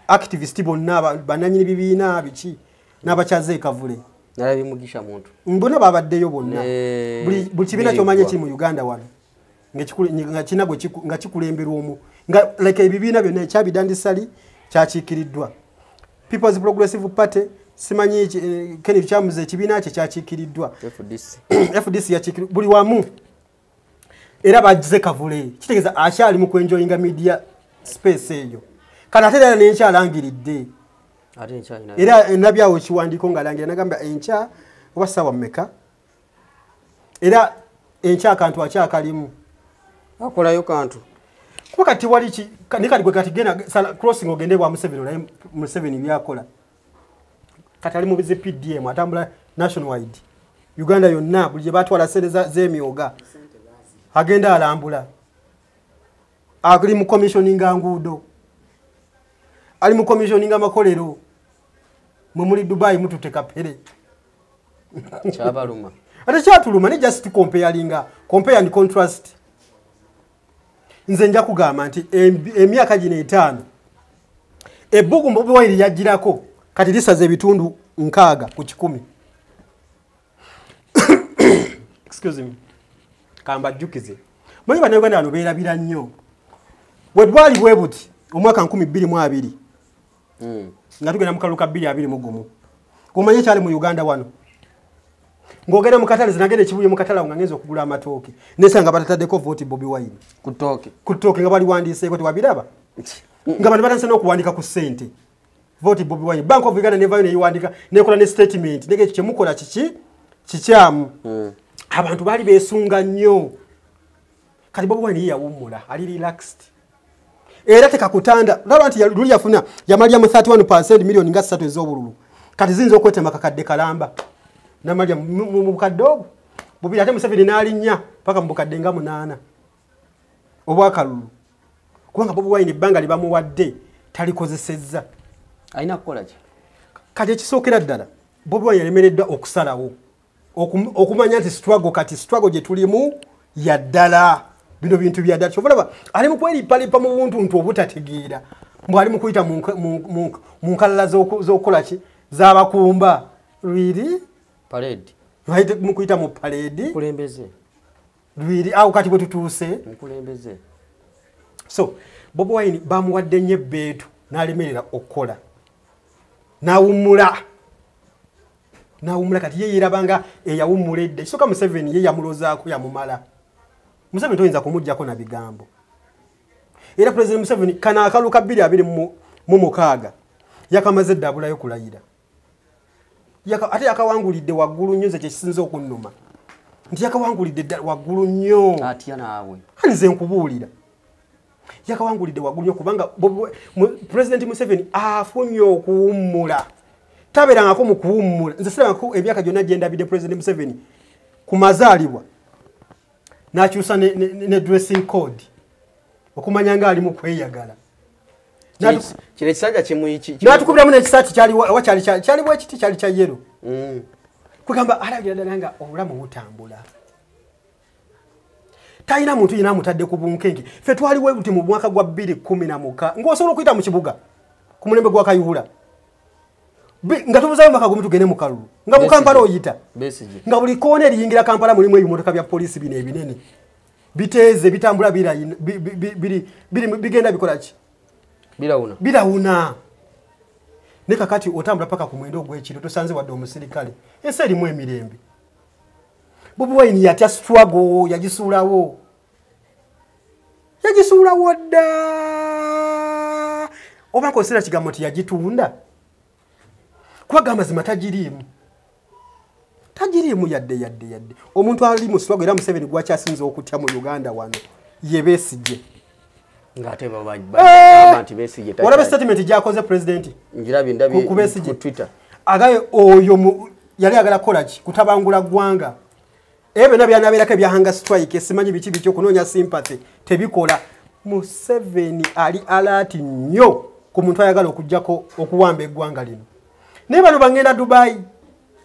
Speaker 1: activist bonna bananyini bibiina biki n'abakyaze ekavule
Speaker 2: nalabi mugisha muntu
Speaker 1: mbona babaddeyo bonna buli kibiina kyomanye kiri mu Uganda wano nga kinagwe nga kikulemberwa omu nga like ebibiina byonna ekyabidandisali kyakiikiriddwa People's Progressive Party simanyi Kennedy Kyamuze ekibiina kye kyakiikiriddwa FDC yakiikiriddwa buli wamu era bagize kavule kitegeeza akyali mu kwenjoyinga media space eyo kana atera n'enkyalangiridde era nabyawo ekiwandiiko nga langira nagamba enkya oba ssaawa mmeka era enkya akantu akyakalimu
Speaker 2: akolayo kantu
Speaker 1: kuba kati wali nikati gwe kati genda crossing ogende bwa Museveni byakola kati ali mu bizi PDM atambula nationwide Uganda yonna buli gye batwala sente z'emyoga agenda alambula ali mu commissioning nguudo ali mu commissioning amakolero muri Dubai mutute kapere
Speaker 2: kyabaluma
Speaker 1: ate kyatuluma ne just compare and contrast. Nze nja kugamba nti emyaka gino 5 ebbugu Bobi Wine yagirako kati lisaze ebitundu 6 ku 10. Excuse me. Kamba jukize. Mwenye bannayuganda bano beerabira nnyo. Bwe bwali bwe buti omwaka 2022. Nga tugenda mu kalulu ka 2021. Kumanye kyali mu Uganda wano. Ngogera mu katale zinagenda ekibuye mu katala nga ngenza okugula amatooke. Nesanga batataddeko vote Bobi Wine. Kutoke nga bali wandiseeko tewabiraba. Nga bali batanse n'okuwandika ku ssente. Vote Bobi Wine. Bank of Uganda nevayo neyiwandika nekola ne statement. Nege kyemukola kikyamu. Abantu bali beesunga nnyo. Kati Bobi Wine yawummula ali relaxed. Era tekakutanda laba nti luli yafuna yamalya mu 31% milioni nga 3 ez'obululu. Kati zinzo okwetema kakadde kalamba. Namalya mu bukadde obwo. Bobi ate Museveni n'alinnya paka mu bukadde nga 8. Obwakalulu. Kubanga Bobi Wine ebbanga libamuwadde talikozesezza.
Speaker 2: Alina kukola ki?
Speaker 1: Kati ekisookera ddala Bobi Wine yalemereddwa okusalawo. Okumanya nti struggle gye tulimu ya ddala. Bino bintu bya ddala. Kyovulaba ali mu kwerippalipa mu buntu nti obutategeera. Mbw ali mu kuyita mu nkalala z'okukola ki? Z'abakumba. Really?
Speaker 2: Parade.
Speaker 1: Right mu kuyita mu parade.
Speaker 2: Kulembeze.
Speaker 1: Really? Awo kati bwe tutuuse.
Speaker 2: Kulembeze.
Speaker 1: So, Bobi Wine bamuwadde nnyo ebbeetu n'alemerera okukola. N'awummula kati ye yerabanga eyawummula edda. Kisooka Museveni ye yamulozaako yamumala. Museveni toyinza kumuggyako na bigambo. Era President Museveni kana akalu ka 2026 yakamaze dda abulayo kulayira. Ate yakawangulidde waggulu nnyo, nze kye kisinze okunnuma. Nti yakawangulidde dda waggulu nnyo.
Speaker 2: Atya naawe.
Speaker 1: Nze nkubuulira. Yakawangulidde waggulu nnyo kubanga President Museveni afunye okuwummula. Tabeerangako mu kuwummula. Nze sirabako emyaka gyonna gye ndabidde President Museveni ku mazaalibwa n'akyusa ne dressing code okumanya nga ali mu kweyagala.
Speaker 2: Kino ekisajja kimuyiki.
Speaker 1: N'atukubiramu n'ekisaati kyali bwekiti kyali kya yero. Kugamba alagira ddala nga obulamu butambula. Talina muntu yenna amutadde ku bunkenke. Ffe twaliwo buti mu mwaka gwa 2014 ng'osobola okuyita mu kibuga. ku mulembe gwa Kayihura nga tubuzayo makagumu tugende mu kalulu nga mu Kampala oyita nga buli kone eriyingira Kampala mulimu ebimotoka bya polisi bino ebinene biteze bitambula bigenda bikola ki birawuna ne kakati otambula paka ku mwendo gw'ekiro tosanze wadde omusirikale ensi erimu emirembe Bobi Wine yatya struggle yagisuulawo dda oba nkosera kigambo nti yagitunda kubaga amazima tagiriimu yadde omuntu ali mu struggle era Museveni gwakyasinze okutya mu Uganda wano ye Besigye olaba statement gyakoze president ku Besigye agaye oyo yali agala kola ki kutabangula ggwanga byonna byanabeerako ebyahanga strike simanyi biki biki okunoonya sympathy tebikola Museveni ali alert nnyo ku muntu ayagala okujjako okuwamba eggwanga lino naye bano bagenda Dubai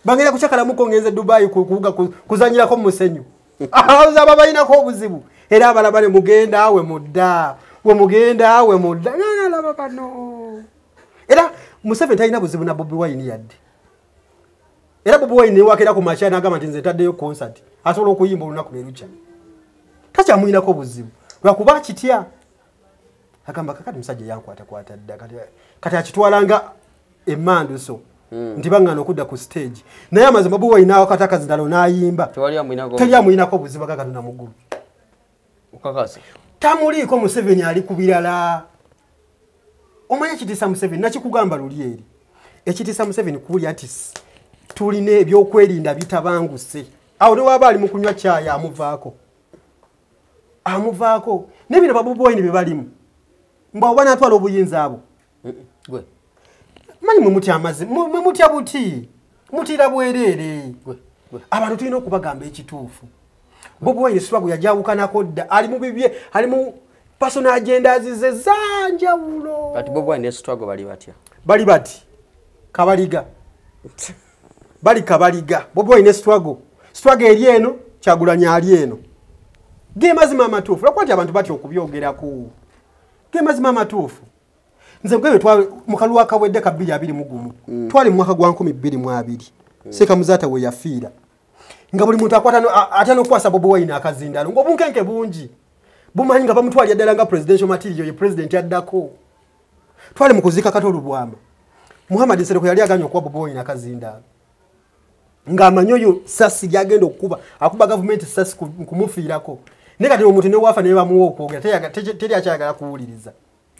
Speaker 1: bagenda kukyakalamuko ngenze Dubai kuzanyirako mu musenyu aba balinako obuzibu era abalaba ne mugenda awe mudda nalaba bano era Museveni talina buzibu na Bobi Wine yadde era Bobi Wine wakera ku macha n'agamba nti nze ntaddeyo concert asobola okuyimba olunaku lerucha takyamuyinako buzibu lwakuba kitya agamba kakati musajja yankwata dda kati akitwalanga emmanduso nti bangana okudda ku stage naye amazima Bobi Wine akataka zindalo n'ayimba teri amuyinako buzibu kakati na mugulu
Speaker 2: ukakasa
Speaker 1: tamuliko Museveni ali ku birala omanya kitisa Museveni nakikugamba luli eri ekitisa Museveni kuli ati tulina ebyokwerinda bitabanguse awo ne waba ali mu kunywa chaya amuvaako ne bino Bobi Wine bebalimu mba obana atwala obuyinza abo manyi mumutya amazi mumutya buti mutira bwerere abantu tulina okubagamba ekituufu Bobi Wine struggle yajawukanako dda ali mu bibye ali mu personal agendas ze zanjawulo
Speaker 2: kati Bobi Wine struggle
Speaker 1: bali bati kabaliga Bobi Wine struggle eri eno Kyagulanyi ali eno ge mazima amatuufu lwakwati abantu bati okubyogerako ge mazima amatuufu nze bwe mukalu akawedde ka 2021 twali mu mwaka gwa 2022 Seka Muzaata we yafiira nga buli muntu akwata atano kwasa Bobi Wine akazindalo ngobunkenke bungi bumanyi nga bamutwali yaddala nga presidential material ye president yaddako twali mu kuzika Katolu Bwama Muhammad Nsereko yali aganya okuwa Bobi Wine akazindalo nga amanyoyo sasi lyagenda okuba akuba government sasi kumufiirako ne kati omuntu ne wafa ne bamuwa okwogera teri akyagala kuwuliriza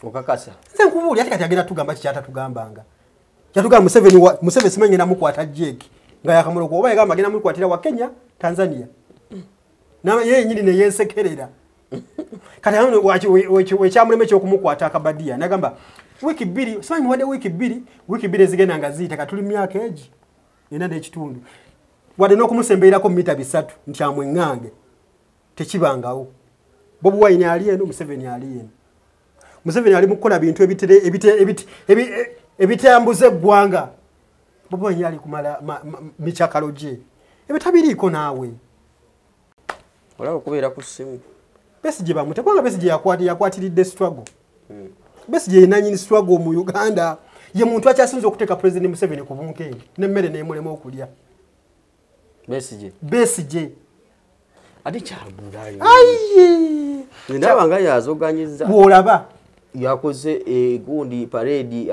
Speaker 2: okakasa
Speaker 1: nze nkubuulira ate kati agenda tugamba kikyata tugambanga kyatugamba Museveni simanyi namukwata jeki nga yakamuloko oba yagamba agenda mukwatira wa Kenya Tanzania yeye nyini ne yensekerera kati ano wekyamuleme kyokumukwata akabadia nagamba wiki 2 simanyi muwadde wiki 2 ezigenda nga ziyita katuli myaka egi ena n'ekitundu wadde n'okumusembeerako mita 3 nti amweŋŋange tekibangawo Bobi Wine ali eno Museveni ali eno Museveni ali mu kukola bintu ebitambuza eggwanga Bobi Wine ali kumala mikyakalo gye ebitabiriiko naawe
Speaker 2: olaba okubeera ku ssimu
Speaker 1: Besigye bamute kubanga Besigye yakwatiridde struggle Besigye yenanyini struggle mu Uganda ye muntu akyasinze okuteeka President Museveni ku bunkenge n'emmere n'emulema okulya Besigye
Speaker 2: ati Kyagulanyi
Speaker 1: ayi
Speaker 2: ndaba nga yazoganyiza
Speaker 1: bw'olaba
Speaker 2: yakoze gundi parade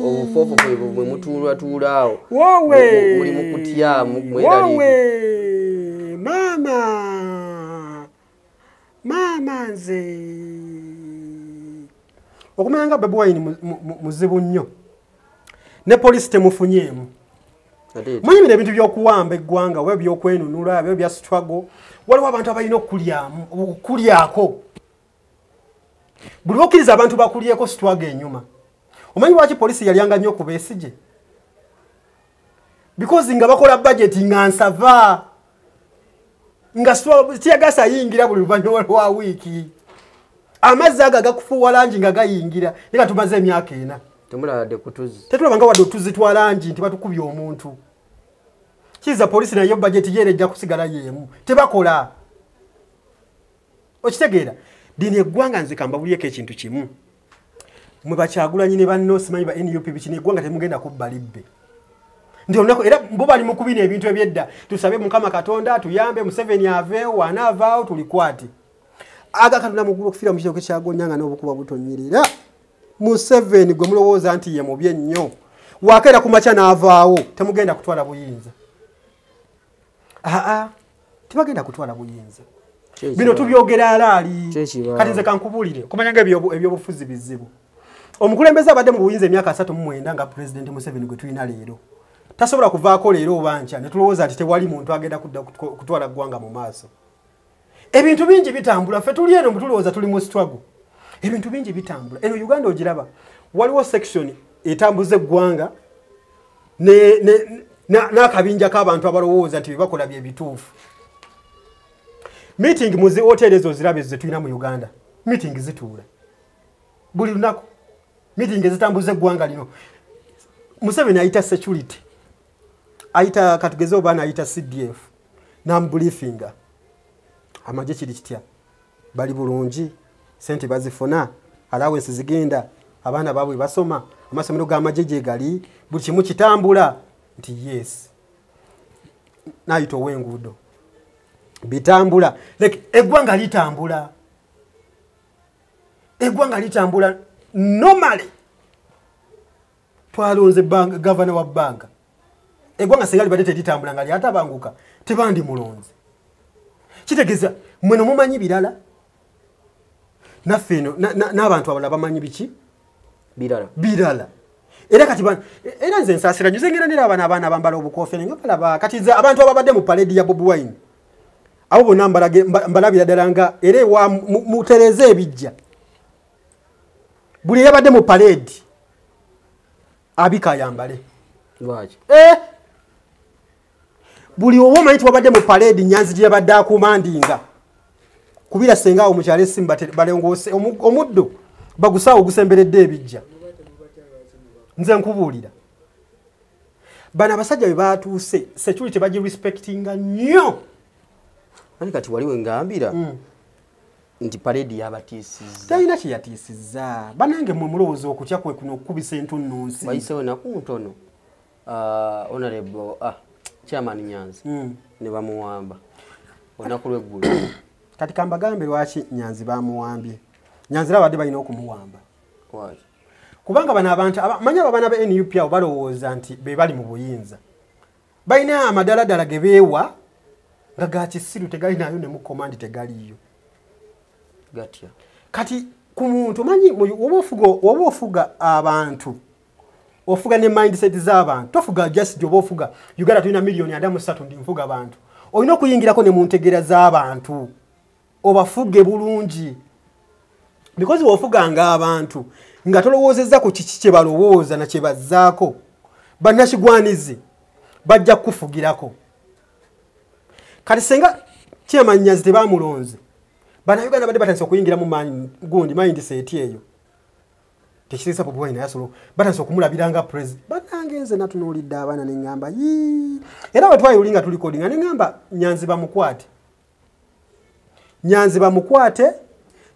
Speaker 2: obufofo bwe mutuulaawo
Speaker 1: wowe
Speaker 2: muli mu kutya mweraliiki
Speaker 1: mama nze okumanya nga Bobi Wine muzibu nnyo ne polisi temufunyeemu manyi bino ebintu by'okuwamba eggwanga oba by'okwenunula ebyo bya struggle waliwo abantu abalina okukulyako buli okkiriza abantu bakulyeko struggle enyuma omanyi lwaki polisi yalyanga nnyo ku Besigye because nga bakola budget nga nsava nga tiyagasa ayingira buli luvannyuma lwa wiiki amazzi ago agakufuuwa langi nga gayingira naye tumaze emyaka 4
Speaker 2: temuladde kutuzi
Speaker 1: tetulabanga wadde otuzi twa langi nti batukubye omuntu kiza polisi nayo budget yerejja kusigala yemu tebakola okitegeera dini eggwanga nze kamba bulieko ekintu kimu mwe Bakyagulanyi ne banno simanyi ba NUP bikini eggwanga temugenda kubba libbe ndio nako era bo bali mu kubina ebintu ebyedda tusabe Mukama Katonda tuyambe Museveni aveewo wanaavaawo tulikwate aga Katonda mugulu okufira mu kiro kyagonyanga n'obukuba butonyirira Museveni gwe mulowooza nti ye mubye nnyo wakeera ku makya n'avaawo temugenda kutwala buyinza tebagenda kutwala buyinza bino tubyogera alaali kati nze kankubulire kumanyanga ebyobufuzi bizibu omukulembeze abadde mu buyinza emyaka 39 nga President Museveni gwe tulina leero tasobola kuvaako leero obancha ne tulowooza ati tewali muntu agenda kutwala ggwanga mu maaso ebintu bingi bitambula ffe tuli eno mutulowooza tuli mu struggle ebintu bingi bitambula eno Uganda ogiraba waliwo section etambuza eggwanga n'akabinja k'abantu abalowooza nti bebakola bye bituufu meeting muzi hotel ezo zirabe ze tulina mu Uganda meeting zituula buli lunaku meeting ezitambuza eggwanga lino Museveni ayita security ayita katugeze obana ayita CDF nambriefinga amaje kiri kitya bali bulungi sente bazifuna allowance zigenda abaana babwe basoma amasomero g'amajeje gali buli kimu kitambula nti yes nayito wengudo bitambula like eggwanga litambula normally twalonze governor wa banka eggwanga segali badete litambula ngali atabanguka tebandi mulonze kitegeza mweno mumanyi birala naffe n'abantu abalala bamanyi biki birala era kati era nze nsasira njuze ngera nera abaana abambala obukofere nga balaba kati nze abantu ababadde mu parade ya Bobi Wine abo bonna mbalabira ddala nga era wa mutereze ebijja buli yabadde mu parade abika yambale
Speaker 2: lwaki
Speaker 1: buli owomanyi twabadde mu parade Nyanzi gye yabadde akumandinga kubira senga omukyalo Simba balengose omuddo bagusaawo gusemberedde ebijja nze nkubuulira bana abasajja be batuuse security bagi respectinga nnyo
Speaker 2: ani kati waliwe ngambira nti parade yabatiisizza
Speaker 1: talina kye yatiisizza banange mwe mulowooza okutya kwe kuno okukubisa entunnunsi
Speaker 2: bayisewo naku ntono honorable chairman Nyanzi ne bamuwamba olunaku lw'eggulu
Speaker 1: kati kambagambe lwaki Nyanzi bamuwambye Nyanzi labadde balina okumuwamba kubanga bano abantu manya abaana ba NUP abo balowooza nti be bali mu buyinza balina amadaladala ge beewa nga ga kisiru tegalinayo ne mu command tegaliyo
Speaker 2: gatya
Speaker 1: kati ku muntu manyi woba ofuga abantu ofuga ne mindset z'abantu tofuga just job ofuga Uganda tulina milioni adamu 3 ndi nfuga abantu olina okuyingirako ne mu ntegeera z'abantu obafuge bulungi because wofuganga abantu nga tolowoozezza ku kiki kye balowooza na kye bazzaako bannakigwanizi bajja kufugirako kati senga kyemanyazi tebamulonze bannayuganda badde batandise okuyingira mu gundi mindset eyo tekiriisa Bobi Wine yasolo batandise okumulabiranga president bannange nze natunuulidde abaana ne ŋŋamba era bwe twayulinga tulikodinga ne ŋŋamba Nyanzi bamukwate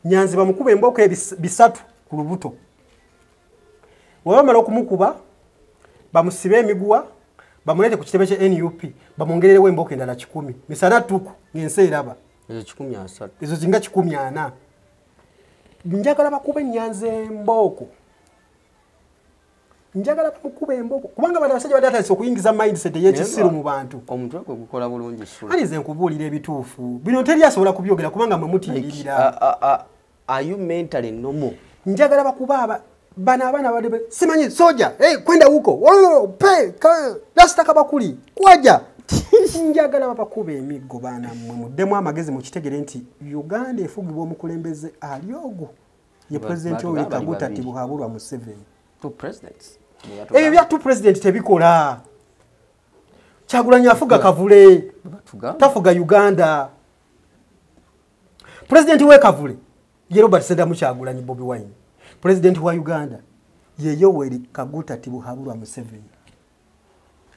Speaker 1: Nyanzi bamukuba emboko bisatu ku lubuto wabamala okumukuba bamusibe emiguwa bamulete ku kitebe kye NUP bamongererewo emboko endala 10 misana tuku ngense eraba ezo zinga 140 njagala bakube Nyanzi emboko njagala bakube emboko kubanga bano abasajja badatandise okuyingiza mindset y'ekisiru mu bantu
Speaker 2: omuntu gwe gukola bulungi sura
Speaker 1: ali nze nkubuulira ebituufu bino teri asobola kubyogera kubanga mwe mutindirira
Speaker 2: are you mentally normal
Speaker 1: njagala bakuba bana abana badebe simanyi soja kwenda huko lasitaka bakuli kwaja njagala babakuba emiggo bana mwe muddemu amagezi mu kitegere nti Uganda efugibwa omukulembeze ali ogwo ye president Yoweri Kaguta Tibuhaburwa Museveni
Speaker 2: two presidents
Speaker 1: bya two president tebikola Kyagulanyi afuga Kavule tafuga Uganda president we Kavule ye Robert Sedamu Kyagulanyi Bobi Wine president wa Uganda ye Yoweri Kaguta Tibuhaburwa Museveni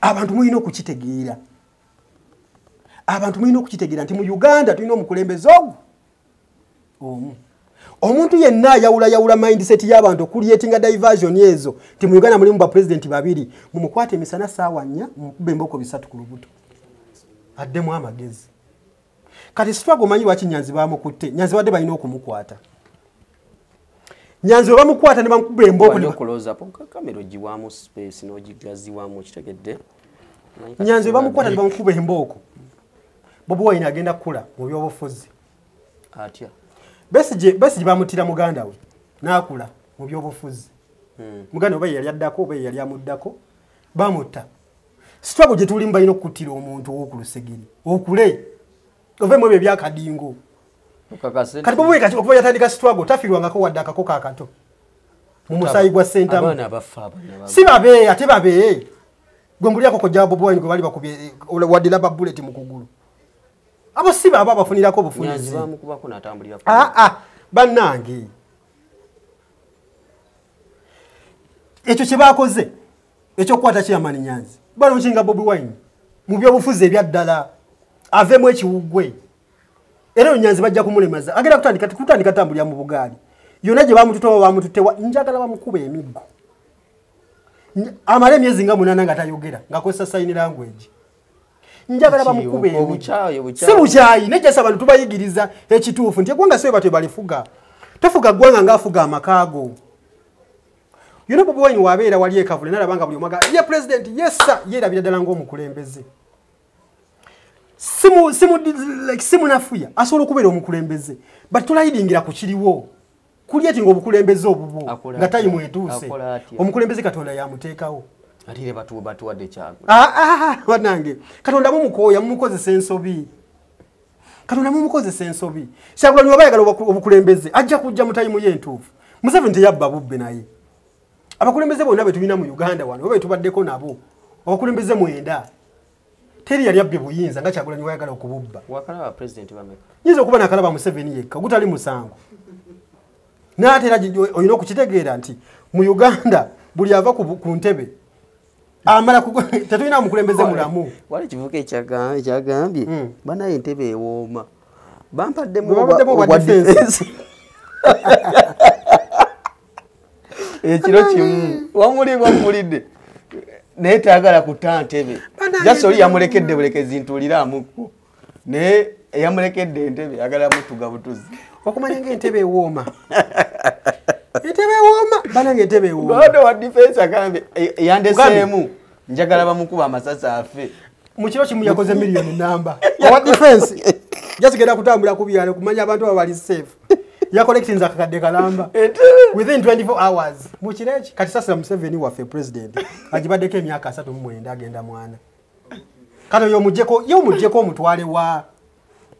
Speaker 1: abantu mulina okukitegeera nti mu Uganda tulina omukulembeze ogwo omuntu yenna yawula mindset y'abantu creating diversion ezo ti mu Uganda mulimu ba president babiri mumukwate emisana saawa 4 mukube emboko bisatu ku lubuto addemu amagezi kati struggle manyi wachi Nyanzi bamukutte Nyanzi wadde balina okumukwata Nyanzi bamukwata ne bamukube emboko
Speaker 2: ne close up kamera giwamu space no gigaziwamu kitegedde
Speaker 1: Nyanzi bamukwata ne bamukube emboko Bobi Wine agenda kula mu byobufuzi
Speaker 2: atya
Speaker 1: Besigye bamutira muganda we nakula mu byobufuzi muganda we yali addako oba yali amuddako bamutta struggle gye tuli mbalina okutira omuntu w'okulusegeri okule ove mu bye byakadingo kati Bobi Wine okuba yatandika struggle tafirwangako wadde akako kaakato mu musayi gwa sentamu
Speaker 2: abaana abafa
Speaker 1: si babe ate babe gwe mbulyako kojja Bobi Wine gwe bali bakubye wadde laba bullet mu kugulu abo si baba bafunirako obufunizi
Speaker 2: Nyanzi bamukubako natambulira
Speaker 1: bannange ekyo kye bakoze ekyokukwata Chairman Nyanzi balonkinga Bobi Wine mu byobufuzi ebyaddala avemu ekiwugwe era Nyanzi bajja kumulemaza agenda kutandika tambulira mu Bugaali yonna gye bamututewa bamututewa njagala bamukuba emiggo amale emyezi nga 8 nga tayogera ngakozesa sign language njagala bamukube si bukyayi nejjasa abantu tubayigiriza ekituufu nti eggwanga siwe batwe balifuga tofuga ggwanga ngaafuga amakaago yona Bobi Wine wabeera wali ekavule nalabanga buli omwaga ye president yesa yeerabira ddala ng'omukulembeze simu nafuya asobola okubeera omukulembeze but tulayidingira ku kiriwo kuli eti ng'obukulembeze obubo nga tayimu etuuse omukulembeze Katonda yamuteekawo
Speaker 2: atire batu wadde kyago
Speaker 1: wanange Katonda mumukoya mumukozesa ensobi Katonda mumukozesa ensobi Kyagulanyi wabayagala obukulembeze ajja kujja mutayimu yentuufu Museveni teyabba bubbe naye abakulembeze bonna betulina mu Uganda wano oba tubaddeko nabo abakulembeze mwenda teri yali abbe buyinza nga Kyagulanyi wayagala okububba
Speaker 2: wakalaba president bameka
Speaker 1: nyiza okuba nakalaba Museveni yekka gutali musango n'ate era oyina okukitegeera nti mu Uganda buli ava ku ntebe amala tetulina mukulembeze mulamu
Speaker 2: wali kivuka ekyagambye banaye entebe ewooma bampaddemu
Speaker 1: obwa defense
Speaker 2: ekiro kimu wamulidde naye tayagala kuta ntebe jasi oli yamulekedde bulekezi ntuuliramuku naye eyamulekedde entebe yagala mutuga butuzi
Speaker 1: okumanya ng'entebe ewooma entebe ewooma banange entebe ewooma
Speaker 2: gawade wa defense agambye yandeseemu njagala bamukuba amasasi afe
Speaker 1: mu kiro kimu yakoze miliyoni namba owa defense jasigenda kutambula ku byalo kumanya abantu abo bali safe yakollectinze akakadde kalamba within 24 hours mu kireki kati sasa Museveni waffe president agibaddeko emyaka 39 agenda mwana kano yomujjeko omutwale wa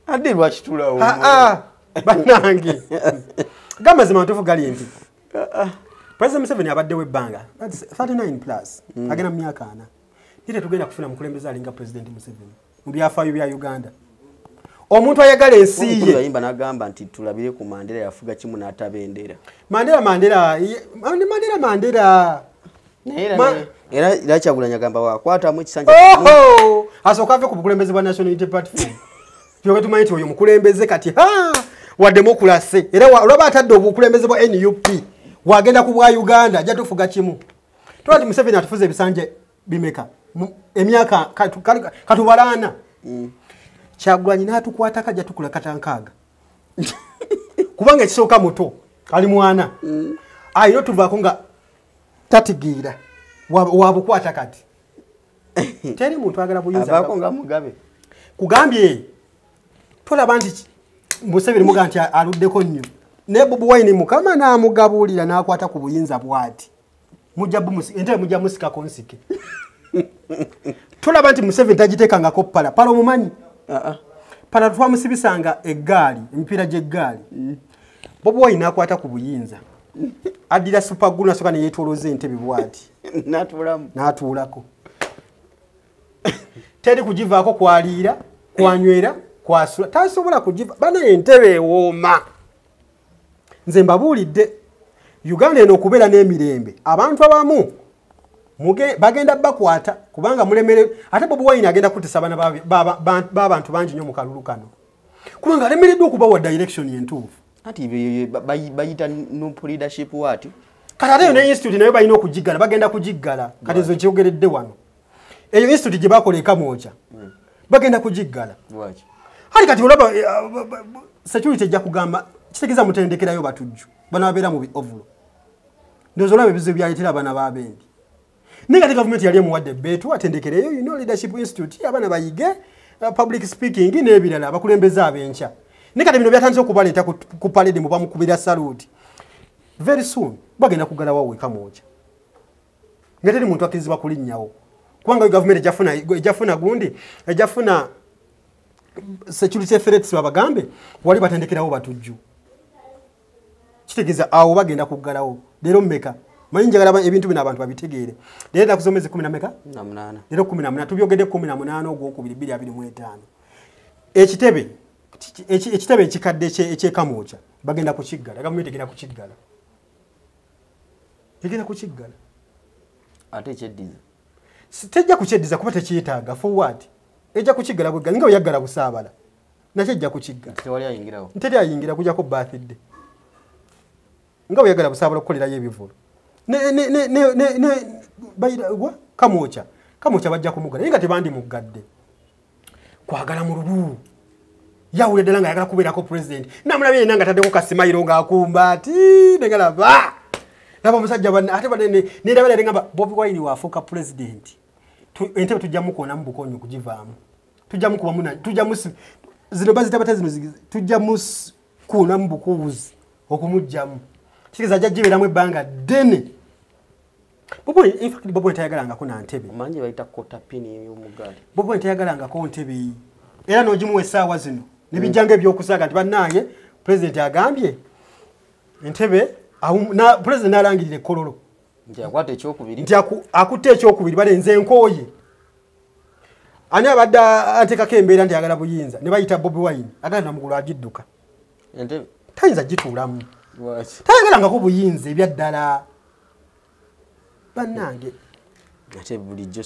Speaker 2: adde lwakitulawo
Speaker 1: banange gamazima ntufu gali nti President Museveni abaddewo ebbanga 39 plus agenda mu myaka 4 nite tugenda kufuna mukulembeze alinga President Museveni mu byafaayo bya Uganda omuntu ayagala ensi ye
Speaker 2: yayimba nagamba nti tulabire ku Mandela yafuga kimu n'atabendera
Speaker 1: Mandela
Speaker 2: era Kyagulanyi agamba wakwatamu ekisanja
Speaker 1: asooka ave ku bukulembeze bwa National Unity Platform kyoke tumanyi nti oyo mukulembeze kati wadde mokulase era olwaba atadde obukulembeze bwa NUP wagenda ku bwa Uganda ajja tufuga kimu twati Museveni atufuza ebisanje bimeka emyaka katubalaana Kyagulanyi n'atukwata kajja tukula katankaaga kubanga ekisooka muto ali mwana ayina tuvaako nga tatigiira wabukwata kati teri muntu agala buyinza
Speaker 2: abaako nga Mugabe
Speaker 1: kugambye tolaba nti Museveni muga nti aluddeko nnyo ne Bobi Wine mukama n'amugabuulira n'akwata ku buyinza bwati entebe mujja musikako nsike tolaba nti Museveni tagiteekangako pala omumanyi pala twamusibisanga eggaali emipiira gy'eggaali Bobi Wine n'akwata ku buyinza addira supagulu nasooka ne yeetoloza entebe bwati n'atuulako teri kugivaako kwaliira kwanywera kwasula tasobola kugiva bana entebe ewooma nze mbabuulidde Uganda eno okubeera n'emirembe abantu abamu bagenda bakwata kubanga mulemere ate Bobi Wine agenda kutesa bana b'abantu bangi nnyo mu kalulu kano kubanga alemereddwa okubawa direction entuufu
Speaker 2: ati bayita no leadership wati
Speaker 1: kati ate ne institute nayo balina okugiggala bagenda kugiggala kati ezo kyogeredde wano eyo institute gye bakola ekamoja bagenda kugiggala hali kati olaba security ejja kugamba kitegeeza mutendekerayo batujju bano babeera mu ovulo ndozo olaba ebizibu byaleetera abaana b'abendi naye kati gavumenti yali emuwadde beetu atendekereyo leadership institute abaana bayige public speaking n'ebirala abakulembeze ab'enkya naye kati bino byatandise okubaleeta ku parade mu bamukubira saluti very soon bagenda kugalawo ekamoja nga teri muntu akkirizibwa kulinnyawo kubanga gavumenti ejafuna gundi ejafuna security threats babagambe wali batendekerawo batujju kitegeeza awo bagenda kugalawo leero mmeka manyi njagala ebintu bino abantu babitegeere leero nakuzomezi 10 meka leero 18 tubyogedde 18 ogwokubiri 2025 ekitebe ekikadde ekyekamoja bagenda kukiggala gavumenti egenda kukiggala
Speaker 2: ate ekyeddiza
Speaker 1: tejja kukyeddiza kuba tekyetaaga for what ejja kukiggala bwe nga oyaggala busaabala nakyo ejja kukiggala nteri ayingira kujjako birthday nga oyaggala busaabala okukolerayo ebivulu kamoja bajja kumugala naye nga tebandi muggadde kwagala mu lulu yawule ddala nga yagala kubeerako president namulabye yenna nga taddeko kasimayiro ng'akumba ati negalaba laba omusajja ate nerabala ngamba Bobi Wine waafuuka president entebe tujjamu kuonamu bukonyo kugivaamu zino bazitabata zino tujjamu kuonamu bukuuzi okumugjamu kitegeeza ajja gibeeramu ebbanga ddene Bobi Wine tayagalangako na ntebe
Speaker 2: manyi bayita kotapini y'omugaali
Speaker 1: Bobi Wine tayagalangako ntebe era n'ogimuwa essaawa zino nebijjanga ebyokusaaga nti bannange president agambye entebe president n'alangirira ekkololo
Speaker 2: nti akwata ekyokubiri
Speaker 1: nti akutte ekyokubiri balenze enkooye ani abadde anteekako embeera nti ayagala buyinza ne bayita Bobi Wine agala namugulu agidduka
Speaker 2: entebe
Speaker 1: tayinza gituulamu tayagalangako buyinza ebyaddala bannange
Speaker 2: ate bulijjo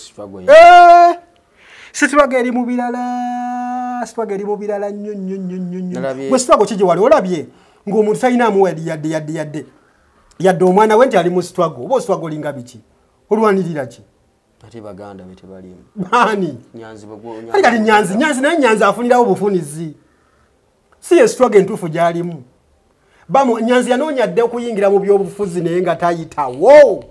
Speaker 1: sitwaga eri mu birala nnyo bwe sitwago kigi wali olabye ng'omuntu talina amuwa yadde omwana we nti ali mu sitwago oba ositwago olinga biki olwanirira ki
Speaker 2: ate baganda be tebalimu
Speaker 1: baani ali kati nyanzi naye nyanzi afunirawo bufunizi si ye sitwago entuufu gy'alimu nyanzi yanoonya dde okuyingira mu byobufuzi naye nga tayitawo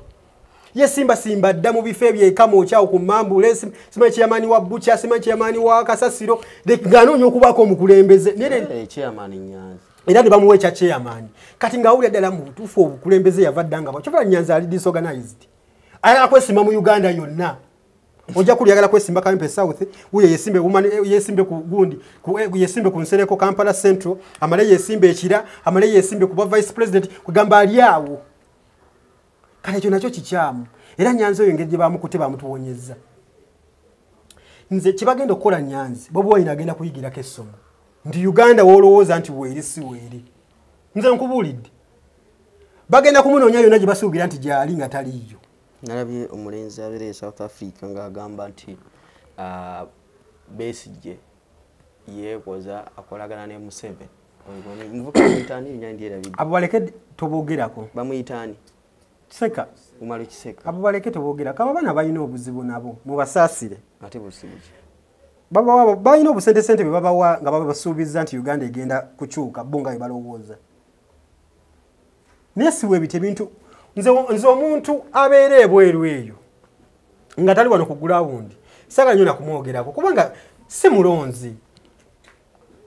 Speaker 1: ye simba dda mu bifo ebyekama okyawo ku mambule simanyi kyeyamaani wa bucha simanyi kyeyamaani wa kasasiro ng'anoonya okubaako omukulembeze era ne bamuwa ekya kyeyamaani kati ng'awulira ddala mu butuufu obukulembeze yava dda nga bwakyovula nyanzi ali disorganized ayagala kwesimba mu Uganda yonna ojja kuli yagala kwesimba Kampe South wuyo yesimbe ku gundi yesimbe ku Nsereko Kampala Central amale yesimbe ekira amale yesimbe ku vice president kugamba ali awo kale ekyo nakyo kikyamu era nyanzi oyo engeri gye bamukute bamutuwonyezza nze kibagenda okukola nyanzi Bobi Wine agenda kuyigirako essomo nti Uganda woolowooza nti weeri si weeri nze nkubuulidde bagenda kumunoonya yonna gye basuubira nti gyali nga taliiyo
Speaker 2: nalabye omulenzi abeera e South Africa ng'agamba nti Besigye yeekoza akolagana ne Museveni
Speaker 1: abo baleke tobogerako
Speaker 2: bamuyitaani
Speaker 1: Kiseka
Speaker 2: umalo Kiseka
Speaker 1: abo baleke tobogera kaba bana balina obuzibu nabo mubasaasire
Speaker 2: ate busibuki
Speaker 1: baba wabo balina obusente bebabawa nga babasuubiza nti Uganda egenda kukyuka bonga ebalowooza nesiwe bite bintu nze omuntu abeera ebweru eyo nga tali wano ku ground saka nnyo nakumwogerako kubanga si mulonzi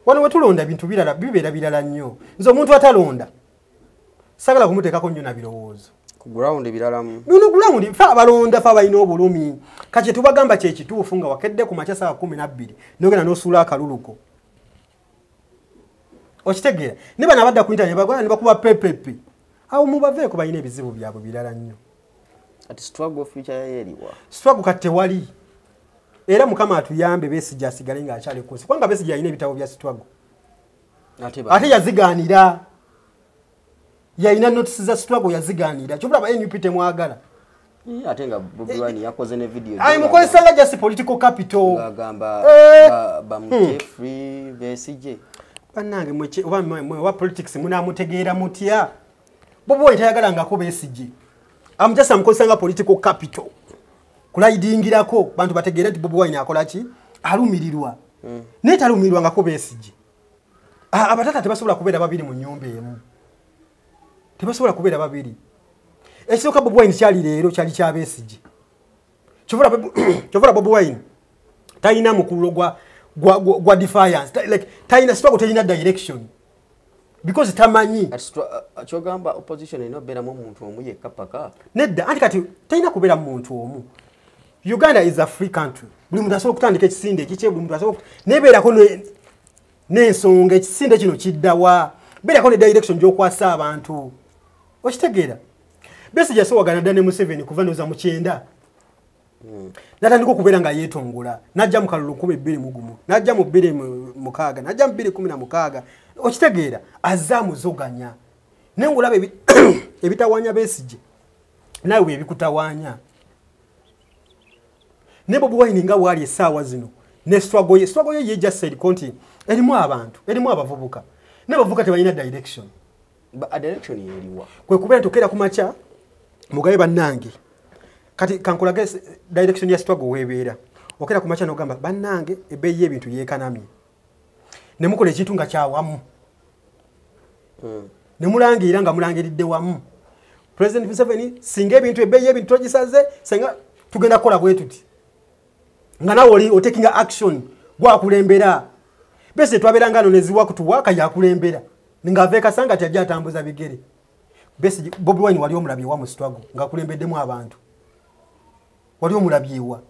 Speaker 1: wano wetulonda bintu bibeera birala nnyo nze omuntu atalonda sagala kumuteekako nnyo na birowoozo
Speaker 2: ku ground biralamu
Speaker 1: bino ground fa abalonda fa balina obulumi kati tubagamba kye kituufu nga wakedde ku makya saa 12 nogenda n'osuula akaluluko okitegeera ne bano abadda ku internet bagwana ne bakuba pepepe awo mubaveeko balina ebizibu byabwe birala nnyo
Speaker 2: ati struggle future yeriwa
Speaker 1: struggle kati tewali era mukama atuyambe Besigye asigale nga akyali kunsi kubanga Besigye alina ebitabo bya struggle ate yazigaanira yalina notice za struggle yazigaanira kyobula ba NUP temwagala
Speaker 2: ate nga Bobi Wine yakoze ne video
Speaker 1: ayi mukozesa just political capital
Speaker 2: agamba bamute free Besigye
Speaker 1: bannange mwe wa politics munamutegeera mutya Bobi Wine tayagalangako Besigye amujasa mukosanga political capital kulaidingirako bantu bategeera nti Bobi Wine akola ki alumirirwa neta alumirirwa ngako Besigye abatata tebasobola kubeera babiri mu nyumba emu tebasobola kubeera babiri ekisooka Bobi Wine kyali leero kyali kya Besigye kyovula Bobi Wine tayina mukululo gwa defiance like tayina struggle tayina direction because tamanyi
Speaker 2: achogamba opposition ino bera mu muntu omu yekka paka
Speaker 1: nedda anti kati tayina kubeera mu muntu omu Uganda is a free country buli muntu asobola kutandika ekisinde ekiche buli muntu asobola nebeerako n'ensonga ekisinde kino kiddawa beerako ne direction gy'okwasa abantu okitegeera Besigye yasowagana dda ne Museveni kuva noza mu 9 natandika okubeera nga yeetongola najja mu kalulu 2021 najja mu 2006 najja mu 2016 okitegeera azamuzoganya nengulaba ebitawanya Besigye nawe ebikutawanya ne Bobi Wine nga wali esaawa zino ne struggle ye just said konti erimu abantu erimu abavubuka ne bavubuka tebalina direction
Speaker 2: a direction yeliwa
Speaker 1: kwe kubeera tokera ku macha mugabe bannange kati kankolage direction ya struggle webeera okera ku macha n'ogamba bannange ebbeeyi y'ebintu yeekanamye ne mukola ekintu nga kyawamu ne mulangira nga mulangiridde wamu President Museveni singa ebintu ebbeeyi y'ebintu togisaze senga tugenda kukola bwe tuti nga nawe oli taking action gwakulembera bese twabera ngano neziwa kutuwaka yakulembera ngaveka sanga tyaja atambuza bigere bese Bobi Wine wali omulabye wa mu struggle nga kulembeddemu abantu wali omulabyewa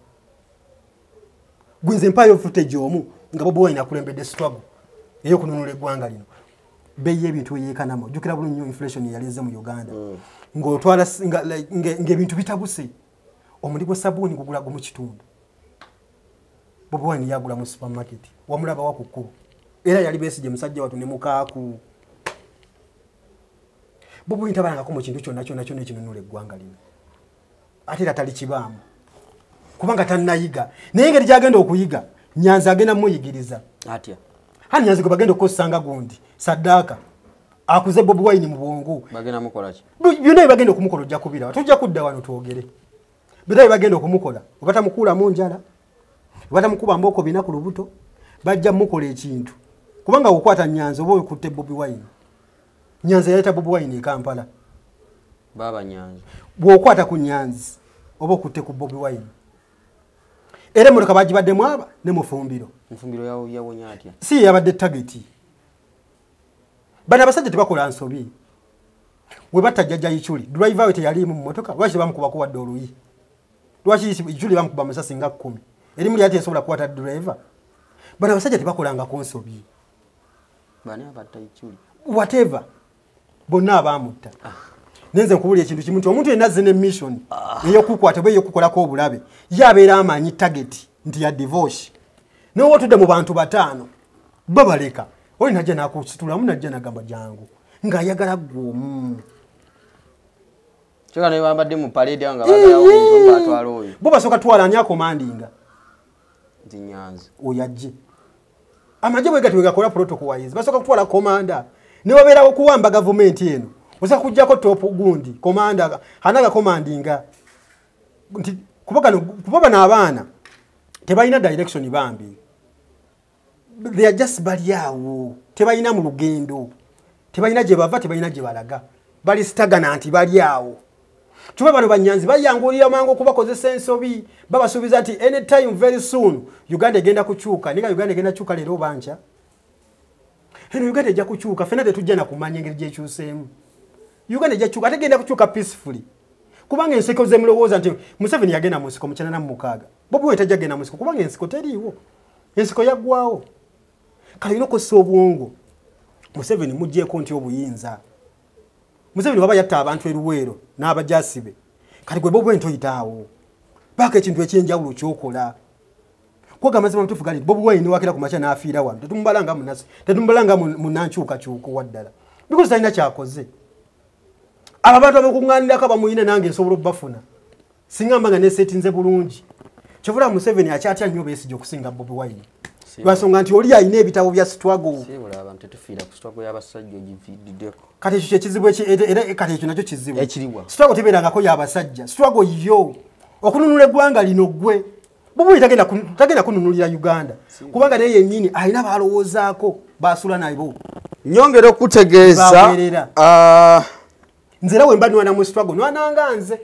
Speaker 1: gwinze mpayo footage omu nga Bobi Wine akulembedde struggle eyo kununula eggwanga lino beyi ebintu yeekanamo jukira bulungi inflation yalize mu Uganda ng'otwala ng'ebintu bitabuse omuligo sabuni kugula gumu kitundu Bobi Wine yagula mu supermarket wamulaba wakukuru era yali Besigye musajja watu ne mukaaku Bobi Wine tabalanga ko mu kintu kyonna ekinunula eggwanga lino ate tali kibaamu kubanga tannayiga naye ngeri gyagenda okuyiga Nyanza agenda muyigiriza
Speaker 2: atya
Speaker 1: hani Nyanza bagenda okosanga gundi saddaaka akuze Bobi Wine mu bwongo
Speaker 2: bagenda mukola ki
Speaker 1: byonna bagenda okumukola ojja kubira tujja kudda wano twogere bidai bagenda okumukola obata mukula mu njala obata mukuba mboko bina ku lubuto bajja mukola ekintu kubanga okwata Nyanza obo okutte Bobi Wine Nyanza yaleta Bobi Wine Kampala
Speaker 2: baba Nyanza
Speaker 1: bwokwata ku Nyanza obo okutte ku Bobi Wine era muloka bagibadde mwaba ne mufumbiro
Speaker 2: yawonya atya
Speaker 1: si yabadde target bana basajja tebakola nsobi we batajja yichuli driver wete yali mu motoka lwachi bamukuba ko wadde oluyi lwachi yichuli bamukuba masasi nga 10 eri muri ati esobola kuwata driver bana basajja tebakolanga ku nsobi
Speaker 2: bani abatta yichuli
Speaker 1: whatever bonna abamutta nenze nkubuli ekintu kimu nti omuntu yenna zene mission eyo kukwata bwe yokukola ko obulabe yabeera amanyi target nti ya divorce no wotudde mu bantu batano babaleka oli najja nakusitula munajja nagamba jangu nga ayagala gwomu
Speaker 2: kyokka ne bambadde mu parade nga bagalawo ensonga atwala oyo
Speaker 1: bo basooka twala ani akomandinga
Speaker 2: nti Nyanza
Speaker 1: oyajje amagye bwe gati wegakola protocol wise basooka kutwala komanda ne babeerawo kuwamba gavumenti eno osa kujjako top gundi komanda hanaga komandinga nti kubaga n'abaana tebalina direction bambi they are just baliawo tebalina mu lugendo tebalina gye bava tebalina gye balaga bali stagana nti baliawo tuba bano banyanzi bayangulira mango okubakozesa ensobi babasuubiza nti anytime very soon Uganda egenda kukyuka ninga Uganda egenda kukyuka leero banja eno Uganda ejja kukyuka fena tetujja na kumanya engeri gyekyuseemu Uganda ejja kukyuka tegenda kukyuka peacefully kubanga ensiko zemulowooza nti Museveni yagenda mu nsiko mu 1996 Bobi Wine tajja genda mu nsiko kubanga ensiko teriiwo ensiko yaggwawo kale ino kosa obwongo Museveni mujjeeko nti obuyinza Museveni waba yatta abantu eruweero n'abajasibe kale gwe Bobi Wine toyitaawo baaka ekintu ekyenjawulo kyokola kwoga mazima mtufu gali Bobi Wine wakira ku macha n'afiira wano tetumbalanga munasi tetumbalanga munankyuka kyuko waddala because talina kyakoze aba bantu abakunganirako bamuyina nange nsobola obbafuna singa mbanga ne setinze bulungi kyovula Museveni akyatya nnyo Besigye okusinga Bobi Wine lwasonga nti oli alina ebitabo bya struggle
Speaker 2: sibula abantu tetufiira ku struggle y'abasajja ogivididdeko
Speaker 1: kati ekyo kyekizibu era kati ekyo nakyo kizibu
Speaker 2: ekiriwa
Speaker 1: struggle tebeerangako y'abasajja struggle yo okununula eggwanga lino gwe bubuli tagenda kununulira Uganda kubanga naye yennyini alina balowoozaako basula nabo
Speaker 2: nyongera okutegeeza
Speaker 1: nze era we mba nwana mu struggle nwananga nze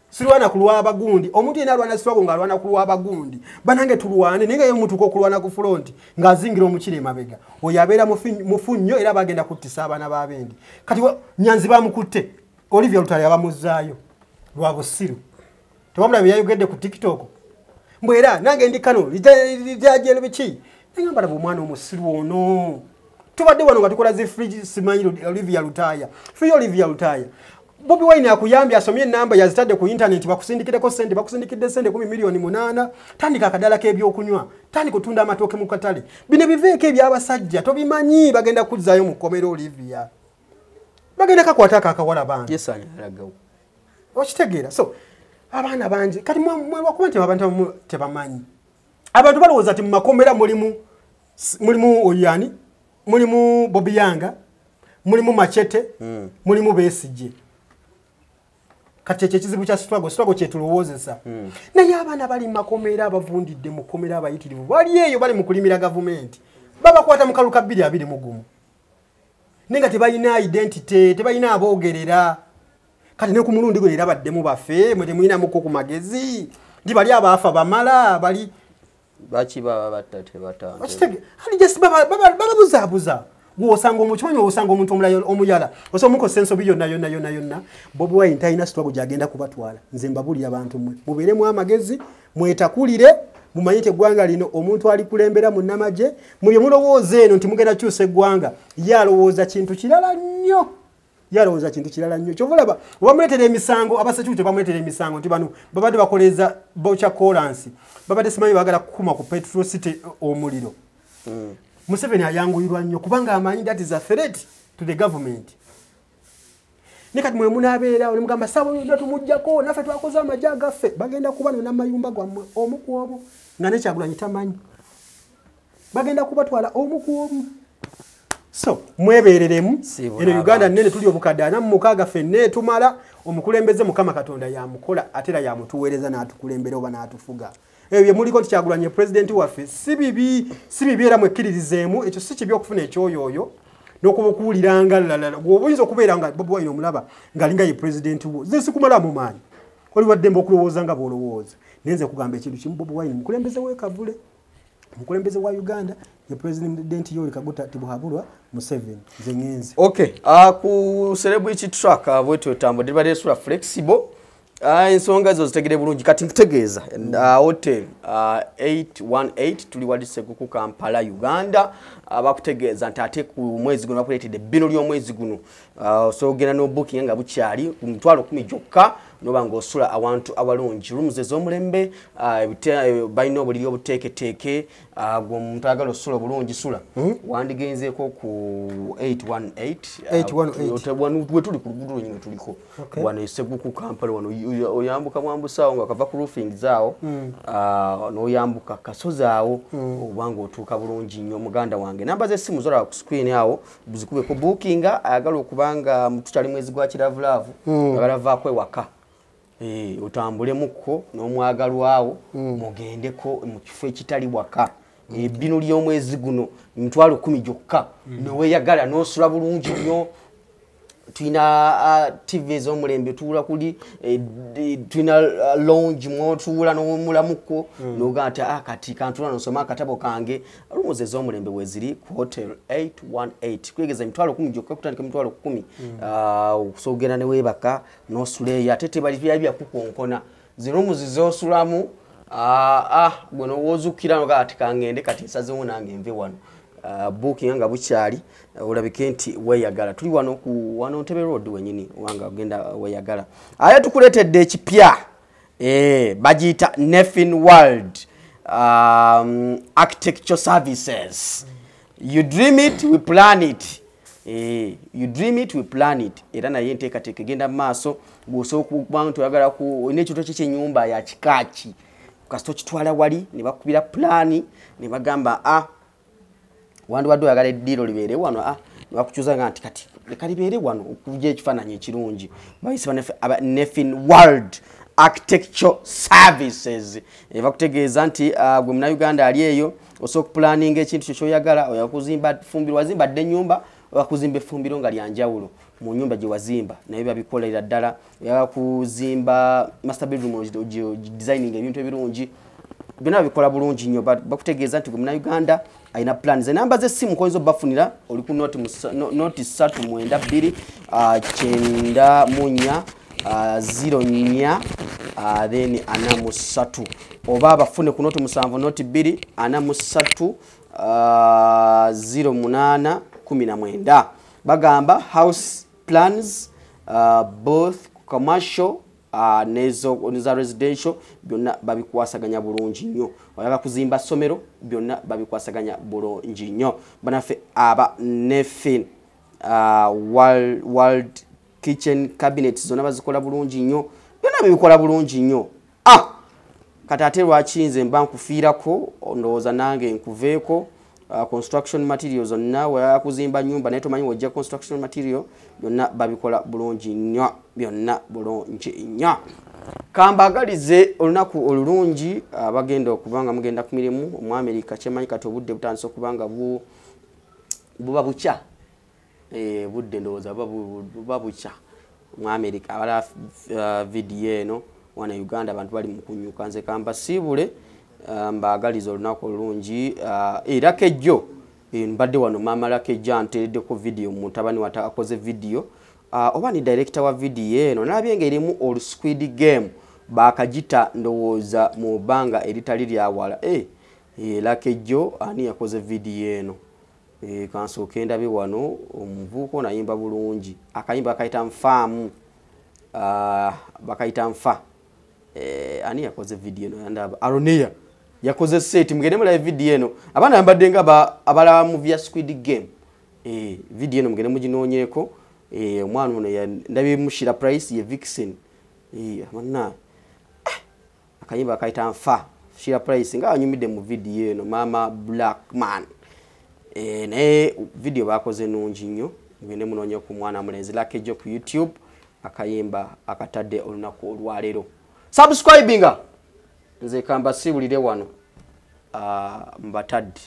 Speaker 1: sirwana kulwa abagundi omuntu yena alwana struggle ng'alwana kulwa abagundi banange tulwane naye ye mutuko kulwana ku front ng'azingira omukire mabega oyo abeera mufunnyo era bagenda kuttisa abaana b'abendi kati nyanzi bamukutte Olivia Lutale abamuzaayo lwa busiru tewamula byayogedde ku TikTok mbwera nange ndi kano lijajelo biki ngamba labo omwana omusiru ono tubadde wano nga tukola zi free simanyi Olivia Lutaya free Olivia Lutaya Bobi Wine akuyambye asomye namba yazitadde ku internet bakusindikireko sente bakusindikidde sente 10 milioni 8 tandika akadala k'ebyokunywa tandika kutunda amatooke mu katale bine biveeko ebyabasajja tobimanyi bagenda kuzzaayo mu kkomero Olivia bagenda kakwataka akawala bantu
Speaker 2: yesanya alagawo
Speaker 1: okitegeera so abaana bangi kati mwe wakuba nti abantu tebamanyi abantu balowooza ati mu makomera mulimu oyani mulimu Bobi Yanga mulimu Machete mulimu Besigye kati ekizibu kya struggle kyetulowoozesa naye abaana bali mu makomera abavundidde mu kkomera abayitirivu bali eyo bali mu kulimira gavumenti babakwata mu kaluka 221 nenga tebalina identity tebalina aboogerera kati ne ku mulundi gwe era baddemu bafe mwe temuyina muko ku magezi ndi bali abafa bamala bali
Speaker 2: baki baba batate batano
Speaker 1: okitege ali just babuzabuza gwosanga omukimanyi osanga omuntu omuyala oso muko senso biyo yonna Bobi Wine tayina struggle gyagenda kubatwala nze mbabuli abantu mwe mubeeremu amagezi mwetakulire mumanyite eggwanga lino omuntu ali kulembera mu namaje mubye mulowooza eno nti mugenda kyusa eggwanga yalowooza kintu kirala nnyo kyovulaba obamuleetera emisango abasecurity bamuleetera emisango nti bano babadde bakoleza voucher currency babadde simanyi bagala kukuma ku petrol city omuliro Museveni ayanguyirwa nnyo kubanga amanyi that is a threat to the government nikati mwe munabeera oli mugamba sawo ndo tumujjako naffe twakoze amajja gaffe bagenda kuba n'amayumba gwammwe omu ku omu nga ne Kyagulanyi tamanyi bagenda kubatwala omu ku omu so mwebereremu eno Uganda nene tuli obukadde ana mu mukaaga ffenne tumala omukulembeze Mukama Katonda yamukola atera yamutuweereza n'atukulembera oba n'atufuga ebyo muliko nti Kyagulanyi president waffe si bibi era mwekkiririzeemu ekyo si kibi okufuna ekyoyoyo n'okubukuuliranga lalala gwoboyinza okubeera nga Bobi Wine omulaba ng'alinga ye president wo nze sikumala mu maanyi olibadde mba okulowooza nga bw'olowooza nenze kugamba ekintu kimu Bobi Wine mukulembeze w'ekavule mukulembeze wa Uganda ye president Yoweri Kaguta Tibuhaburwa Museveni nze ngenze
Speaker 2: okay ku celebrity track bwetu otambudde bali sura flexible ensonga ezo zitegere bulungi kati nkutegeeza hotel 818 tuli wadise ku Kampala Uganda bakutegeeza nti ate ku mwezi guno bakuleetedde bino ly'omwezi guno so ogenda no booking nga bukyali ku mitwalo 10 gyokka noba ng'osula awantu awalungi rooms ez'omulembe balina obuliri obuteeketeeke omuntu ayagala osula obulungi sula wandigenzeeko ku 818 we tuli ku luguudo lunyino tuliko wano esegguku Kampala wano oyambuka mwambusaawo nga kava ku roofing zaawo n'oyambuka kasozi awo obanga otuuka bulungi nnyo muganda wange namba z'essimu zolaba ku screen awo buzikubeko bookinga ayagala okubanga tukyali mwezi gwa kiravulavu ayagala vaako ewaka otambulemukko n'omwagalwawo mugendeko mu kifo ekitali waka bino ly'omwezi guno mitwalo 10 gyokka neweeyagala n'osula bulungi nnyo tulina TV ez'omulembe tuula kuli tulina lounge mwotuula n'omulamuko n'ogaa nti kati kantula nosoma akatabo kange rooms ez'omulembe weziri ku hotel 818 kwegeza mitwalo 10 gyokka kutandika mitwalo 10 okusogera ne weebaka n'osula eyo ate tebali byakukonkona zi rooms z'osulamu gwe n'owoozukira nogaa ati kangende kati nsazeewo nange nve wano booking nga bukyali olabike nti weeyagala tuli wano ku wano Ntebe Road wenyini wanga ogenda weeyagala aya tukuleetedde ekipya bagiyita Neffin World Architecture Services. You dream it, we plan it. You dream it, we plan it. Era naye nteekateeka egenda mu maaso bw'osooka okuba nti oyagala ku n'ekyoto ky'ennyumba ya kikaaki kasito kitwala wali ne bakubira plani ne bagamba wandibadde oyagala eddiiro libeere wano ne bakukyuza nga nti kati leka libeere wano okujja ekifaananyi ekirungi bayise Neffin World Architecture Services bakutegeeza nti gwe Munnayuganda ali eyo osobola okupulaninga ekintu kyo kyoyagala oya kuzimba fumbiro wazimba dde ennyumba oya kuzimba effumbiro nga lyanjawulo mu nyumba gye wazimba naye babikolera ddala oya kuzimba master bedroom designing ebintu ebirungi byonna babikola bulungi nnyo bakutegeeza nti gwe Munnayuganda alina plans enamba z'essimu koyinza obbafunira oli ku noti 392 94 04 then 43 oba abafune ku noti 7 noti 2 43 08 19 bagamba house plans both commercial neza residential byonna babikwasaganya bulungi nnyo oyagala kuzimba somero byonna babikwasaganya bulungi nnyo banaffe aba Neffin world kitchen cabinets zonna bazikola bulungi nnyo byonna bibikola bulungi nnyo kati ate lwaki nze mba nkufiirako ndowooza nange nkuveeko construction materials zonna oyagala kuzimba nyumba naye tomanyi wojja construction material byonna babikola bulungi nnyo byonna bulungi nnyo kambagalize olunaku olulungi abagenda okubanga mugenda ku mirimu mu America kyemanyi kati obudde butandise okubanga buba bukya budde ndowooza buba bukya mu America abala video eno wana Uganda abantu bali mu kunyuka nze kambasiibule mbagaliza olunaku olulungi era kejjo mbadde wano mama lakejja antereddeko video mu mutabani wata akoze video oba ni director wa video eno nalabye ng'erimu Squid Game bakagita ndowooza mu bbanga eritali lyawala lakejjo ani yakoze video eno kansooka ndabe wano omuvuuko nayimba bulungi akayimba akayita nfaamu bakayita nfa ani yakoze video eno ndaba Aronia yakoze set mugende mulabe video eno abaana yambadde nga abalaba mu via Squid Game video eno mugende muginoonyeeko omwana ono ndabye mushira price ye Vixen amana akayimba akayita nfa shira price nga anyumidde mu video eno mama Blackman naye video bakoze nungi nnyo mugende munoonye ku mwana mulenzi lakejjo ku YouTube akayimba akatadde olunaku olwaleero subscribinga nze kamba sibulire wano mbatadde